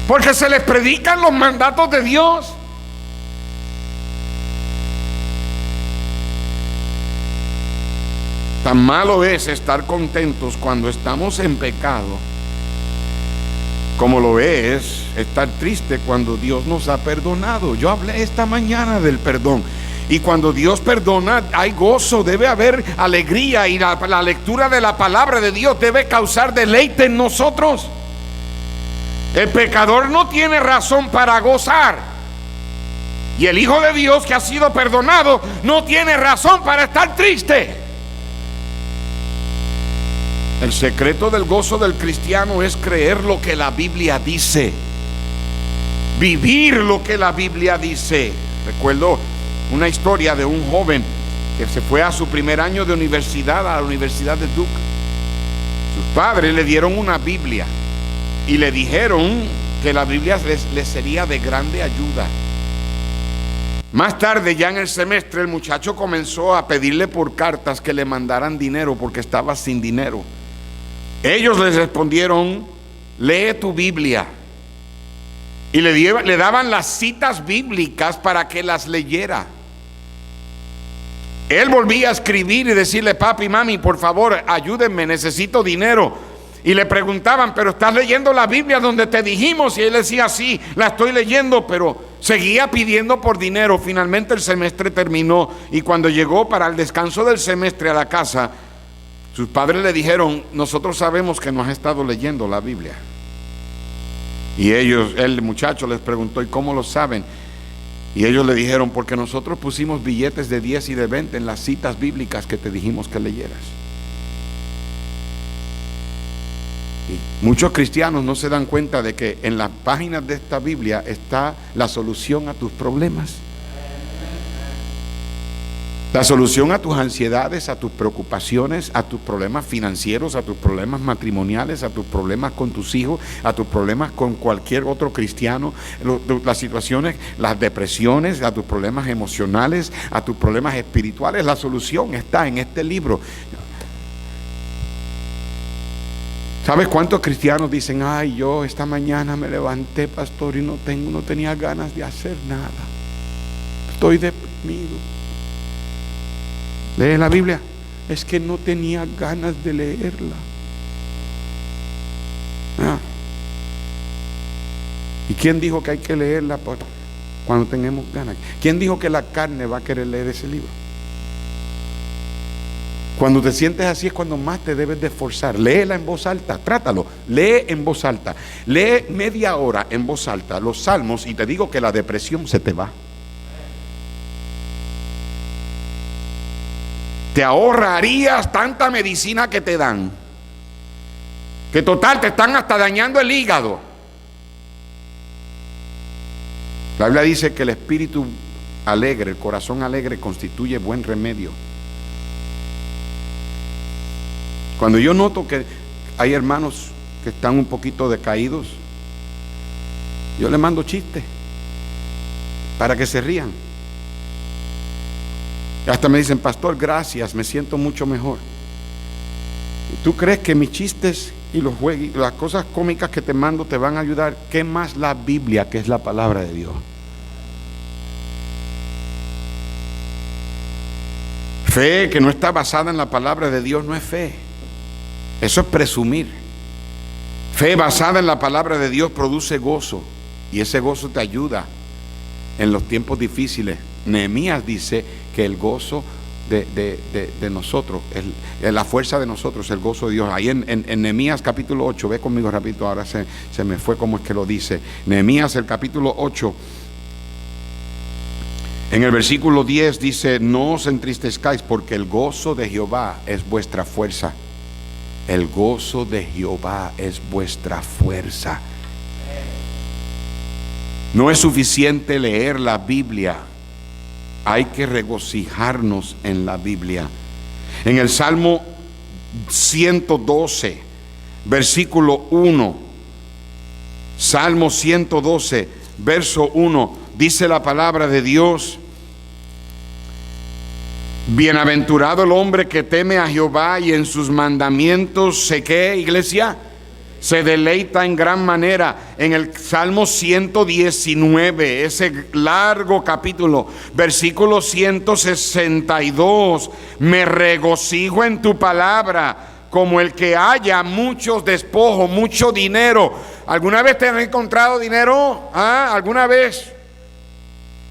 porque se les predican los mandatos de Dios? Tan malo es estar contentos cuando estamos en pecado, como lo es estar triste cuando Dios nos ha perdonado. Yo hablé esta mañana del perdón. Y cuando Dios perdona, hay gozo, debe haber alegría, y la lectura de la palabra de Dios debe causar deleite en nosotros. El pecador no tiene razón para gozar, y el Hijo de Dios que ha sido perdonado no tiene razón para estar triste. El secreto del gozo del cristiano es creer lo que la Biblia dice, vivir lo que la Biblia dice. Recuerdo una historia de un joven que se fue a su primer año de universidad, a la Universidad de Duke. Sus padres le dieron una Biblia y le dijeron que la Biblia les sería de grande ayuda. Más tarde, ya en el semestre, el muchacho comenzó a pedirle por cartas que le mandaran dinero porque estaba sin dinero. Ellos les respondieron: lee tu Biblia. Y le daban las citas bíblicas para que las leyera. Él volvía a escribir y decirle: papi, mami, por favor, ayúdenme, necesito dinero. Y le preguntaban: ¿pero estás leyendo la Biblia donde te dijimos? Y él decía: sí, la estoy leyendo, pero seguía pidiendo por dinero. Finalmente el semestre terminó, y cuando llegó para el descanso del semestre a la casa, sus padres le dijeron: nosotros sabemos que no has estado leyendo la Biblia. Y el muchacho les preguntó: ¿y cómo lo saben? Y ellos le dijeron: porque nosotros pusimos billetes de 10 y de 20 en las citas bíblicas que te dijimos que leyeras. Y muchos cristianos no se dan cuenta de que en las páginas de esta Biblia está la solución a tus problemas, la solución a tus ansiedades, a tus preocupaciones, a tus problemas financieros, a tus problemas matrimoniales, a tus problemas con tus hijos, a tus problemas con cualquier otro cristiano, las situaciones, las depresiones, a tus problemas emocionales, a tus problemas espirituales. La solución está en este libro. ¿Sabes cuántos cristianos dicen: ay, yo esta mañana me levanté, pastor, y no tenía ganas de hacer nada, estoy deprimido? ¿Lee la Biblia? Es que no tenía ganas de leerla. ¿Y quién dijo que hay que leerla cuando tengamos ganas? ¿Quién dijo que la carne va a querer leer ese libro? Cuando te sientes así es cuando más te debes de esforzar. Léela en voz alta, trátalo, lee en voz alta. Lee media hora en voz alta los salmos y te digo que la depresión se te va. Te ahorrarías tanta medicina que te dan, que total te están hasta dañando el hígado. La Biblia dice que el espíritu alegre, el corazón alegre constituye buen remedio. Cuando yo noto que hay hermanos que están un poquito decaídos, yo les mando chistes para que se rían. Y hasta me dicen: pastor, gracias, me siento mucho mejor. ¿Y tú crees que mis chistes y los juegos, las cosas cómicas que te mando te van a ayudar? ¿Qué más la Biblia, que es la palabra de Dios? Fe que no está basada en la palabra de Dios no es fe. Eso es presumir. Fe basada en la palabra de Dios produce gozo, y ese gozo te ayuda en los tiempos difíciles. Nehemías dice que el gozo de nosotros, la fuerza de nosotros, el gozo de Dios. Ahí en Nehemías capítulo 8, ve conmigo rapidito, ahora se me fue cómo es que lo dice. Nehemías, el capítulo 8, en el versículo 10 dice: no os entristezcáis, porque el gozo de Jehová es vuestra fuerza. El gozo de Jehová es vuestra fuerza. No es suficiente leer la Biblia, hay que regocijarnos en la Biblia. En el Salmo 112, versículo 1, Salmo 112, verso 1, dice la palabra de Dios: bienaventurado el hombre que teme a Jehová y en sus mandamientos ¿qué, iglesia? Se deleita en gran manera. En el Salmo 119, ese largo capítulo, versículo 162, me regocijo en tu palabra como el que haya muchos despojos, mucho dinero. ¿Alguna vez te has encontrado dinero? ¿Alguna vez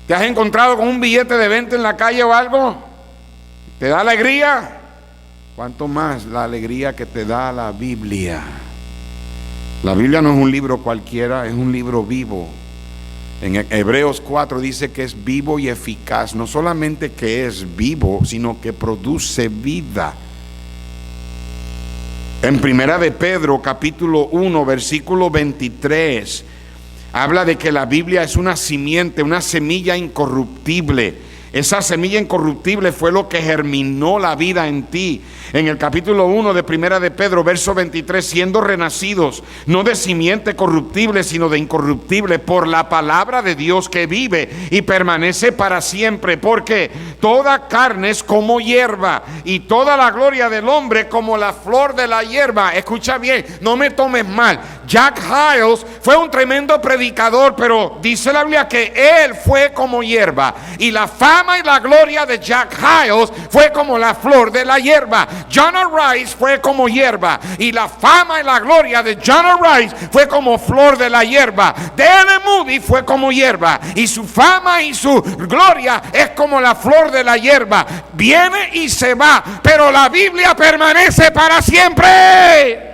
te has encontrado con un billete de 20 en la calle o algo? ¿Te da alegría? ¿Cuánto más la alegría que te da la Biblia? La Biblia no es un libro cualquiera, es un libro vivo. En Hebreos 4 dice que es vivo y eficaz. No solamente que es vivo, sino que produce vida. En Primera de Pedro, capítulo 1, versículo 23, Habla de que la Biblia es una simiente, una semilla incorruptible. Esa semilla incorruptible fue lo que germinó la vida en ti. En el capítulo 1 de Primera de Pedro, verso 23, siendo renacidos, no de simiente corruptible, sino de incorruptible, por la palabra de Dios que vive y permanece para siempre. Porque toda carne es como hierba, y toda la gloria del hombre como la flor de la hierba. Escucha bien, no me tomes mal. Jack Hyles fue un tremendo predicador, pero dice la Biblia que él fue como hierba, y la fama y la gloria de Jack Hyles fue como la flor de la hierba. John Rice fue como hierba, y la fama y la gloria de John Rice fue como flor de la hierba. D.L. Moody fue como hierba, y su fama y su gloria es como la flor de la hierba. Viene y se va, pero la Biblia permanece para siempre.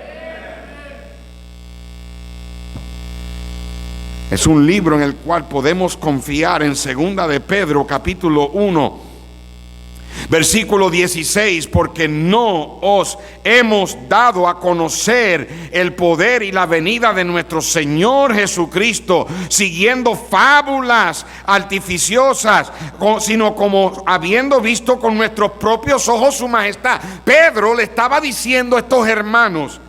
Es un libro en el cual podemos confiar. En segunda de Pedro, capítulo 1, versículo 16, porque no os hemos dado a conocer el poder y la venida de nuestro Señor Jesucristo, siguiendo fábulas artificiosas, sino como habiendo visto con nuestros propios ojos su majestad. Pedro le estaba diciendo a estos hermanos: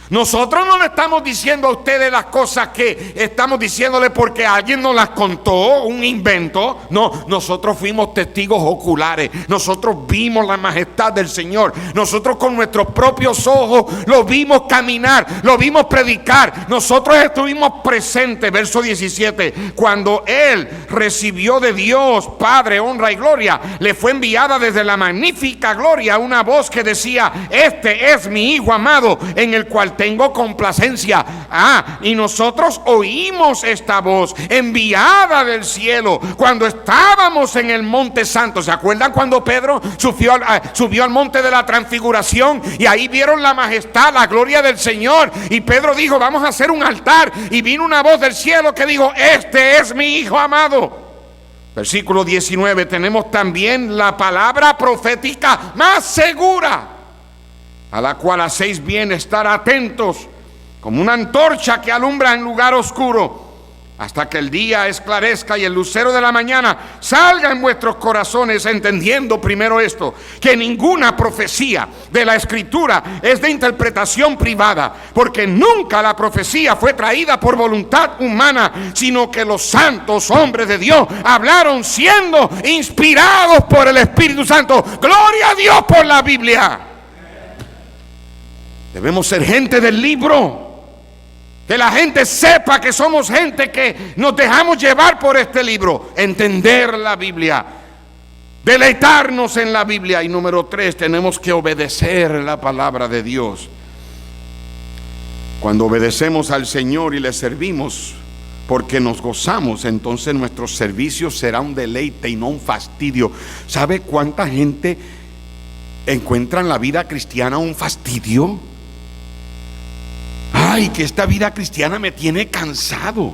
nosotros no le estamos diciendo a ustedes las cosas que estamos diciéndole porque alguien nos las contó, un invento. No, nosotros fuimos testigos oculares. Nosotros vimos la majestad del Señor. Nosotros con nuestros propios ojos lo vimos caminar, lo vimos predicar. Nosotros estuvimos presentes. Verso 17: cuando Él recibió de Dios Padre honra y gloria, le fue enviada desde la magnífica gloria una voz que decía: este es mi Hijo amado, en el cual tengo complacencia. Y nosotros oímos esta voz enviada del cielo cuando estábamos en el monte santo. ¿Se acuerdan cuando Pedro subió al monte de la transfiguración? Y ahí vieron la majestad, la gloria del Señor. Y Pedro dijo: vamos a hacer un altar. Y vino una voz del cielo que dijo: este es mi Hijo amado. Versículo 19: tenemos también la palabra profética más segura, a la cual hacéis bien estar atentos, como una antorcha que alumbra en lugar oscuro, hasta que el día esclarezca y el lucero de la mañana salga en vuestros corazones, entendiendo primero esto, que ninguna profecía de la Escritura es de interpretación privada, porque nunca la profecía fue traída por voluntad humana, sino que los santos hombres de Dios hablaron siendo inspirados por el Espíritu Santo. Gloria a Dios por la Biblia. Debemos ser gente del libro, que la gente sepa que somos gente que nos dejamos llevar por este libro. Entender la Biblia, deleitarnos en la Biblia. Y número 3, tenemos que obedecer la palabra de Dios. Cuando obedecemos al Señor y le servimos porque nos gozamos, entonces nuestro servicio será un deleite y no un fastidio. ¿Sabe cuánta gente encuentra en la vida cristiana un fastidio? Ay, que esta vida cristiana me tiene cansado.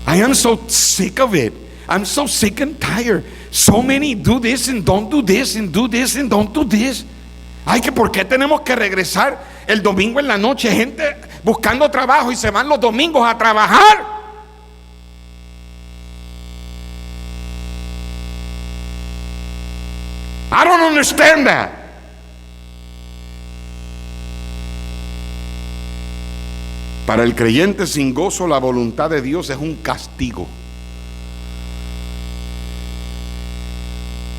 I am so sick of it. I'm so sick and tired. So many do this and don't do this and do this and don't do this. Ay, que por qué tenemos que regresar el domingo en la noche. Gente buscando trabajo y se van los domingos a trabajar. I don't understand that. Para el creyente sin gozo, la voluntad de Dios es un castigo.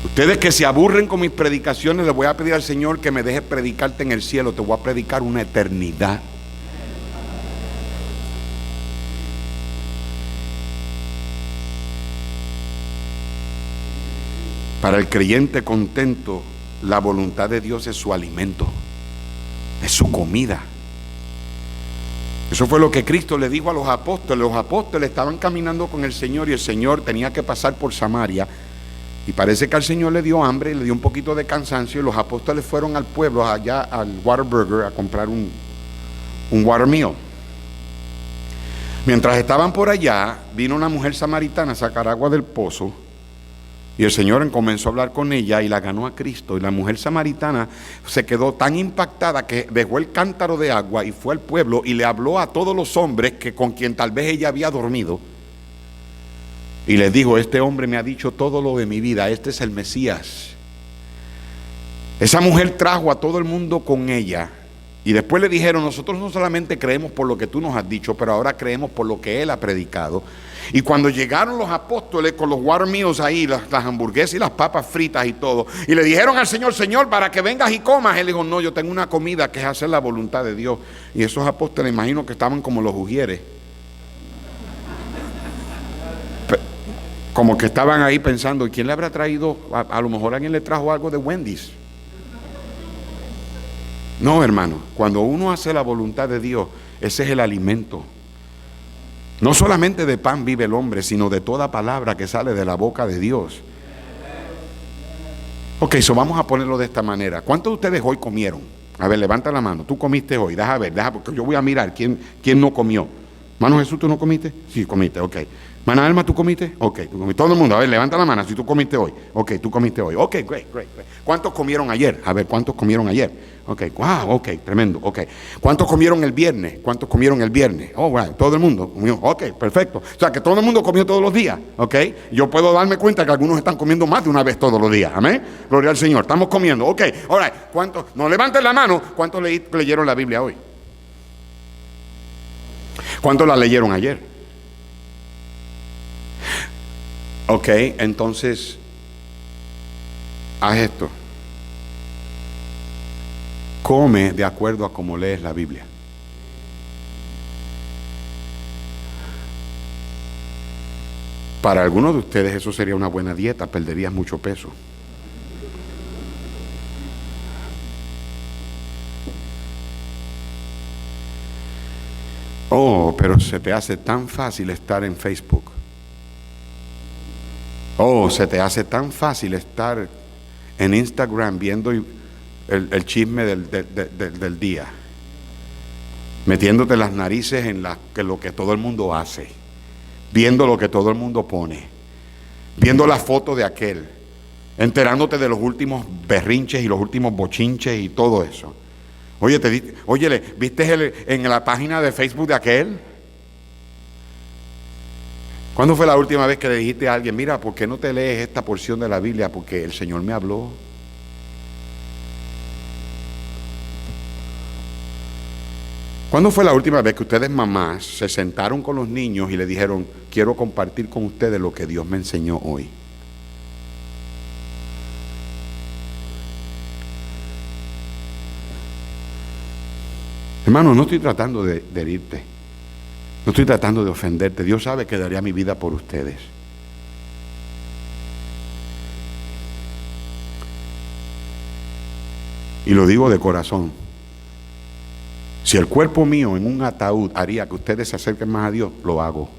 Ustedes que se aburren con mis predicaciones, les voy a pedir al Señor que me deje predicarte en el cielo. Te voy a predicar una eternidad. Para el creyente contento, la voluntad de Dios es su alimento, es su comida. Eso fue lo que Cristo le dijo a los apóstoles. Los apóstoles estaban caminando con el Señor y el Señor tenía que pasar por Samaria. Y parece que al Señor le dio hambre, le dio un poquito de cansancio, y los apóstoles fueron al pueblo, allá al Whataburger, a comprar un water meal. Mientras estaban por allá, vino una mujer samaritana a sacar agua del pozo. Y el Señor comenzó a hablar con ella y la ganó a Cristo. Y la mujer samaritana se quedó tan impactada que dejó el cántaro de agua y fue al pueblo y le habló a todos los hombres que con quien tal vez ella había dormido. Y les dijo: este hombre me ha dicho todo lo de mi vida, este es el Mesías. Esa mujer trajo a todo el mundo con ella. Y después le dijeron: nosotros no solamente creemos por lo que tú nos has dicho, pero ahora creemos por lo que él ha predicado. Y cuando llegaron los apóstoles con los watermeals ahí, las hamburguesas y las papas fritas y todo, y le dijeron al Señor: Señor, para que vengas y comas. Él dijo: no, yo tengo una comida que es hacer la voluntad de Dios. Y esos apóstoles, imagino que estaban como los ujieres, como que estaban ahí pensando: ¿y quién le habrá traído? A lo mejor alguien le trajo algo de Wendy's. No, hermano, cuando uno hace la voluntad de Dios, ese es el alimento. No solamente de pan vive el hombre, sino de toda palabra que sale de la boca de Dios. Ok, vamos a ponerlo de esta manera. ¿Cuántos de ustedes hoy comieron? A ver, levanta la mano. ¿Tú comiste hoy? Deja ver, porque yo voy a mirar quién no comió. Mano Jesús, ¿tú no comiste? Sí, comiste, ok. Mana Alma, ¿tú comiste? Ok, tú comiste. Todo el mundo, a ver, levanta la mano si tú comiste hoy. Ok, tú comiste hoy. Ok, great. ¿Cuántos comieron ayer? A ver, ¿cuántos comieron ayer? Ok, wow, ok, tremendo, ok. ¿Cuántos comieron el viernes? ¿Cuántos comieron el viernes? Oh, wow, todo el mundo comió. Ok, perfecto. O sea, que todo el mundo comió todos los días, ok. Yo puedo darme cuenta que algunos están comiendo más de una vez todos los días, amén. Gloria al Señor, estamos comiendo, ok. Ahora, ¿cuántos? No levanten la mano. ¿Cuántos leyeron la Biblia hoy? ¿Cuántos la leyeron ayer? Ok, entonces, haz esto. Come de acuerdo a cómo lees la Biblia. Para algunos de ustedes eso sería una buena dieta, perderías mucho peso. Oh, pero se te hace tan fácil estar en Facebook. Oh, se te hace tan fácil estar en Instagram viendo el chisme del día, metiéndote las narices en lo que todo el mundo hace, viendo lo que todo el mundo pone, viendo la foto de aquel, enterándote de los últimos berrinches y los últimos bochinches y todo eso. Oye, ¿viste en la página de Facebook de aquel? ¿Cuándo fue la última vez que le dijiste a alguien: mira, ¿por qué no te lees esta porción de la Biblia? Porque el Señor me habló. ¿Cuándo fue la última vez que ustedes, mamás, se sentaron con los niños y le dijeron: quiero compartir con ustedes lo que Dios me enseñó hoy? Hermano, no estoy tratando de herirte, no estoy tratando de ofenderte. Dios sabe que daría mi vida por ustedes. Y lo digo de corazón. Si el cuerpo mío en un ataúd haría que ustedes se acerquen más a Dios, lo hago.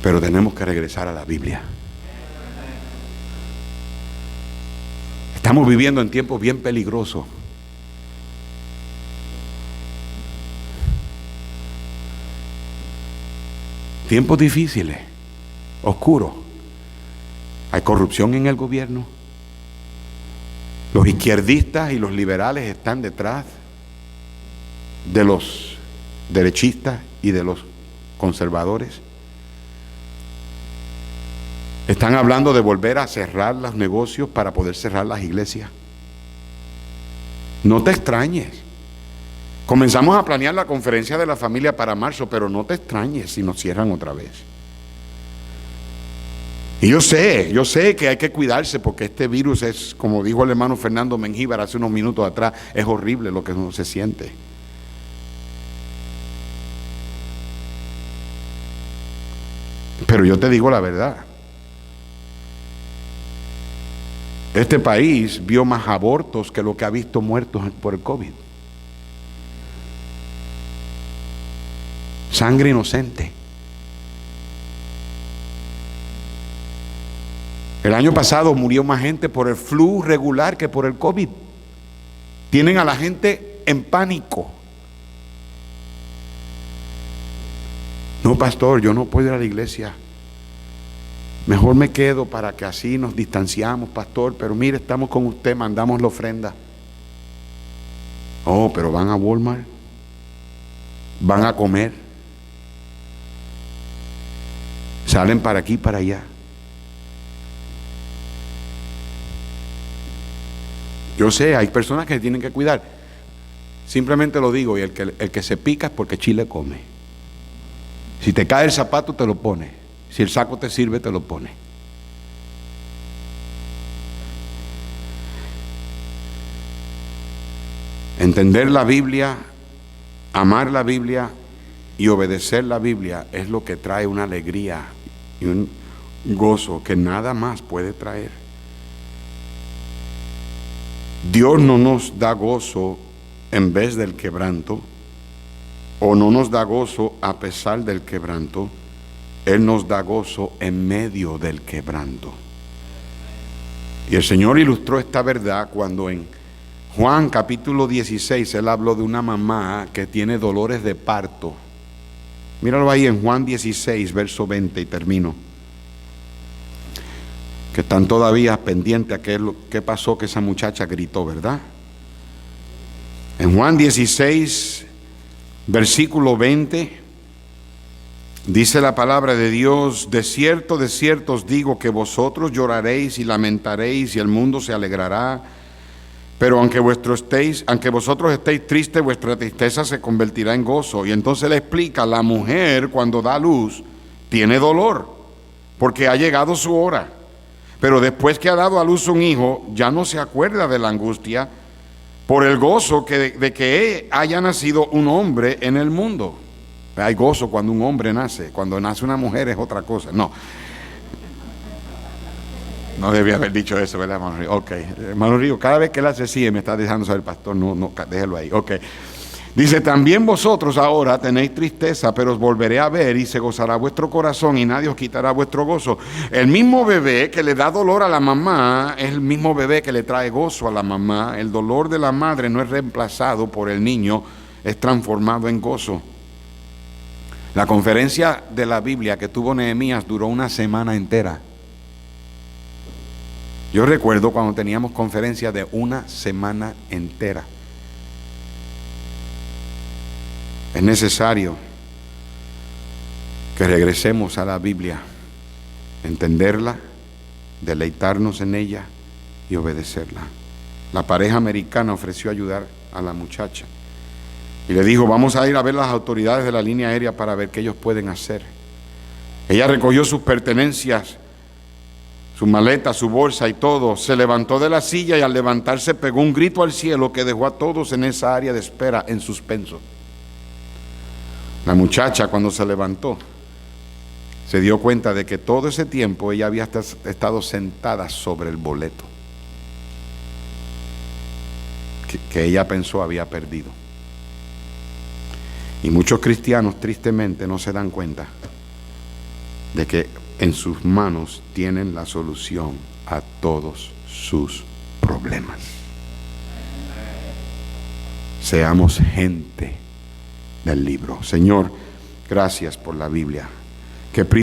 Pero tenemos que regresar a la Biblia. Estamos viviendo en tiempos bien peligrosos. Tiempos difíciles, oscuros. Hay corrupción en el gobierno. Los izquierdistas y los liberales están detrás de los derechistas y de los conservadores. Están hablando de volver a cerrar los negocios para poder cerrar las iglesias. No te extrañes. Comenzamos a planear la conferencia de la familia para marzo, pero no te extrañes si nos cierran otra vez. Y yo sé que hay que cuidarse porque este virus es, como dijo el hermano Fernando Mengíbar hace unos minutos atrás, es horrible lo que uno se siente. Pero yo te digo la verdad. Este país vio más abortos que lo que ha visto muertos por el COVID. Sangre inocente. El año pasado murió más gente por el flu regular que por el COVID. Tienen a la gente en pánico. No, pastor, yo no puedo ir a la iglesia. Mejor me quedo para que así nos distanciamos, pastor. Pero mire, estamos con usted, mandamos la ofrenda. Oh, pero van a Walmart, van a comer, salen para aquí, para allá. Yo sé, hay personas que tienen que cuidar. Simplemente lo digo, y el que se pica es porque chile come. Si te cae el zapato, te lo pone. Si el saco te sirve, te lo pone. Entender la Biblia, amar la Biblia y obedecer la Biblia es lo que trae una alegría y un gozo que nada más puede traer. Dios no nos da gozo en vez del quebranto, o no nos da gozo a pesar del quebranto. Él nos da gozo en medio del quebranto. Y el Señor ilustró esta verdad cuando en Juan capítulo 16 Él habló de una mamá que tiene dolores de parto. Míralo ahí en Juan 16 verso 20 y termino. Que están todavía pendientes a qué pasó, que esa muchacha gritó, ¿verdad? En Juan 16 versículo 20 dice la palabra de Dios: de cierto os digo que vosotros lloraréis y lamentaréis y el mundo se alegrará, pero aunque vosotros estéis tristes, vuestra tristeza se convertirá en gozo. Y entonces le explica: la mujer cuando da luz tiene dolor porque ha llegado su hora, pero después que ha dado a luz un hijo ya no se acuerda de la angustia por el gozo de que haya nacido un hombre en el mundo. Hay gozo cuando un hombre nace. Cuando nace una mujer es otra cosa. No debía haber dicho eso, ¿verdad, hermano Río? Ok, hermano Río, cada vez que él hace así me está dejando saber, pastor, no, déjelo ahí. Ok, dice: también vosotros ahora tenéis tristeza, pero os volveré a ver y se gozará vuestro corazón y nadie os quitará vuestro gozo. El mismo bebé que le da dolor a la mamá es el mismo bebé que le trae gozo a la mamá. El dolor de la madre no es reemplazado por el niño, es transformado en gozo. La conferencia de la Biblia que tuvo Nehemías duró una semana entera. Yo recuerdo cuando teníamos conferencia de una semana entera. Es necesario que regresemos a la Biblia, entenderla, deleitarnos en ella y obedecerla. La pareja americana ofreció ayudar a la muchacha y le dijo: vamos a ir a ver las autoridades de la línea aérea para ver qué ellos pueden hacer. Ella recogió sus pertenencias, su maleta, su bolsa y todo. Se levantó de la silla y al levantarse pegó un grito al cielo que dejó a todos en esa área de espera en suspenso. La muchacha, cuando se levantó, se dio cuenta de que todo ese tiempo ella había estado sentada sobre el boleto que ella pensó había perdido. Y muchos cristianos tristemente no se dan cuenta de que en sus manos tienen la solución a todos sus problemas. Seamos gente del libro. Señor, gracias por la Biblia.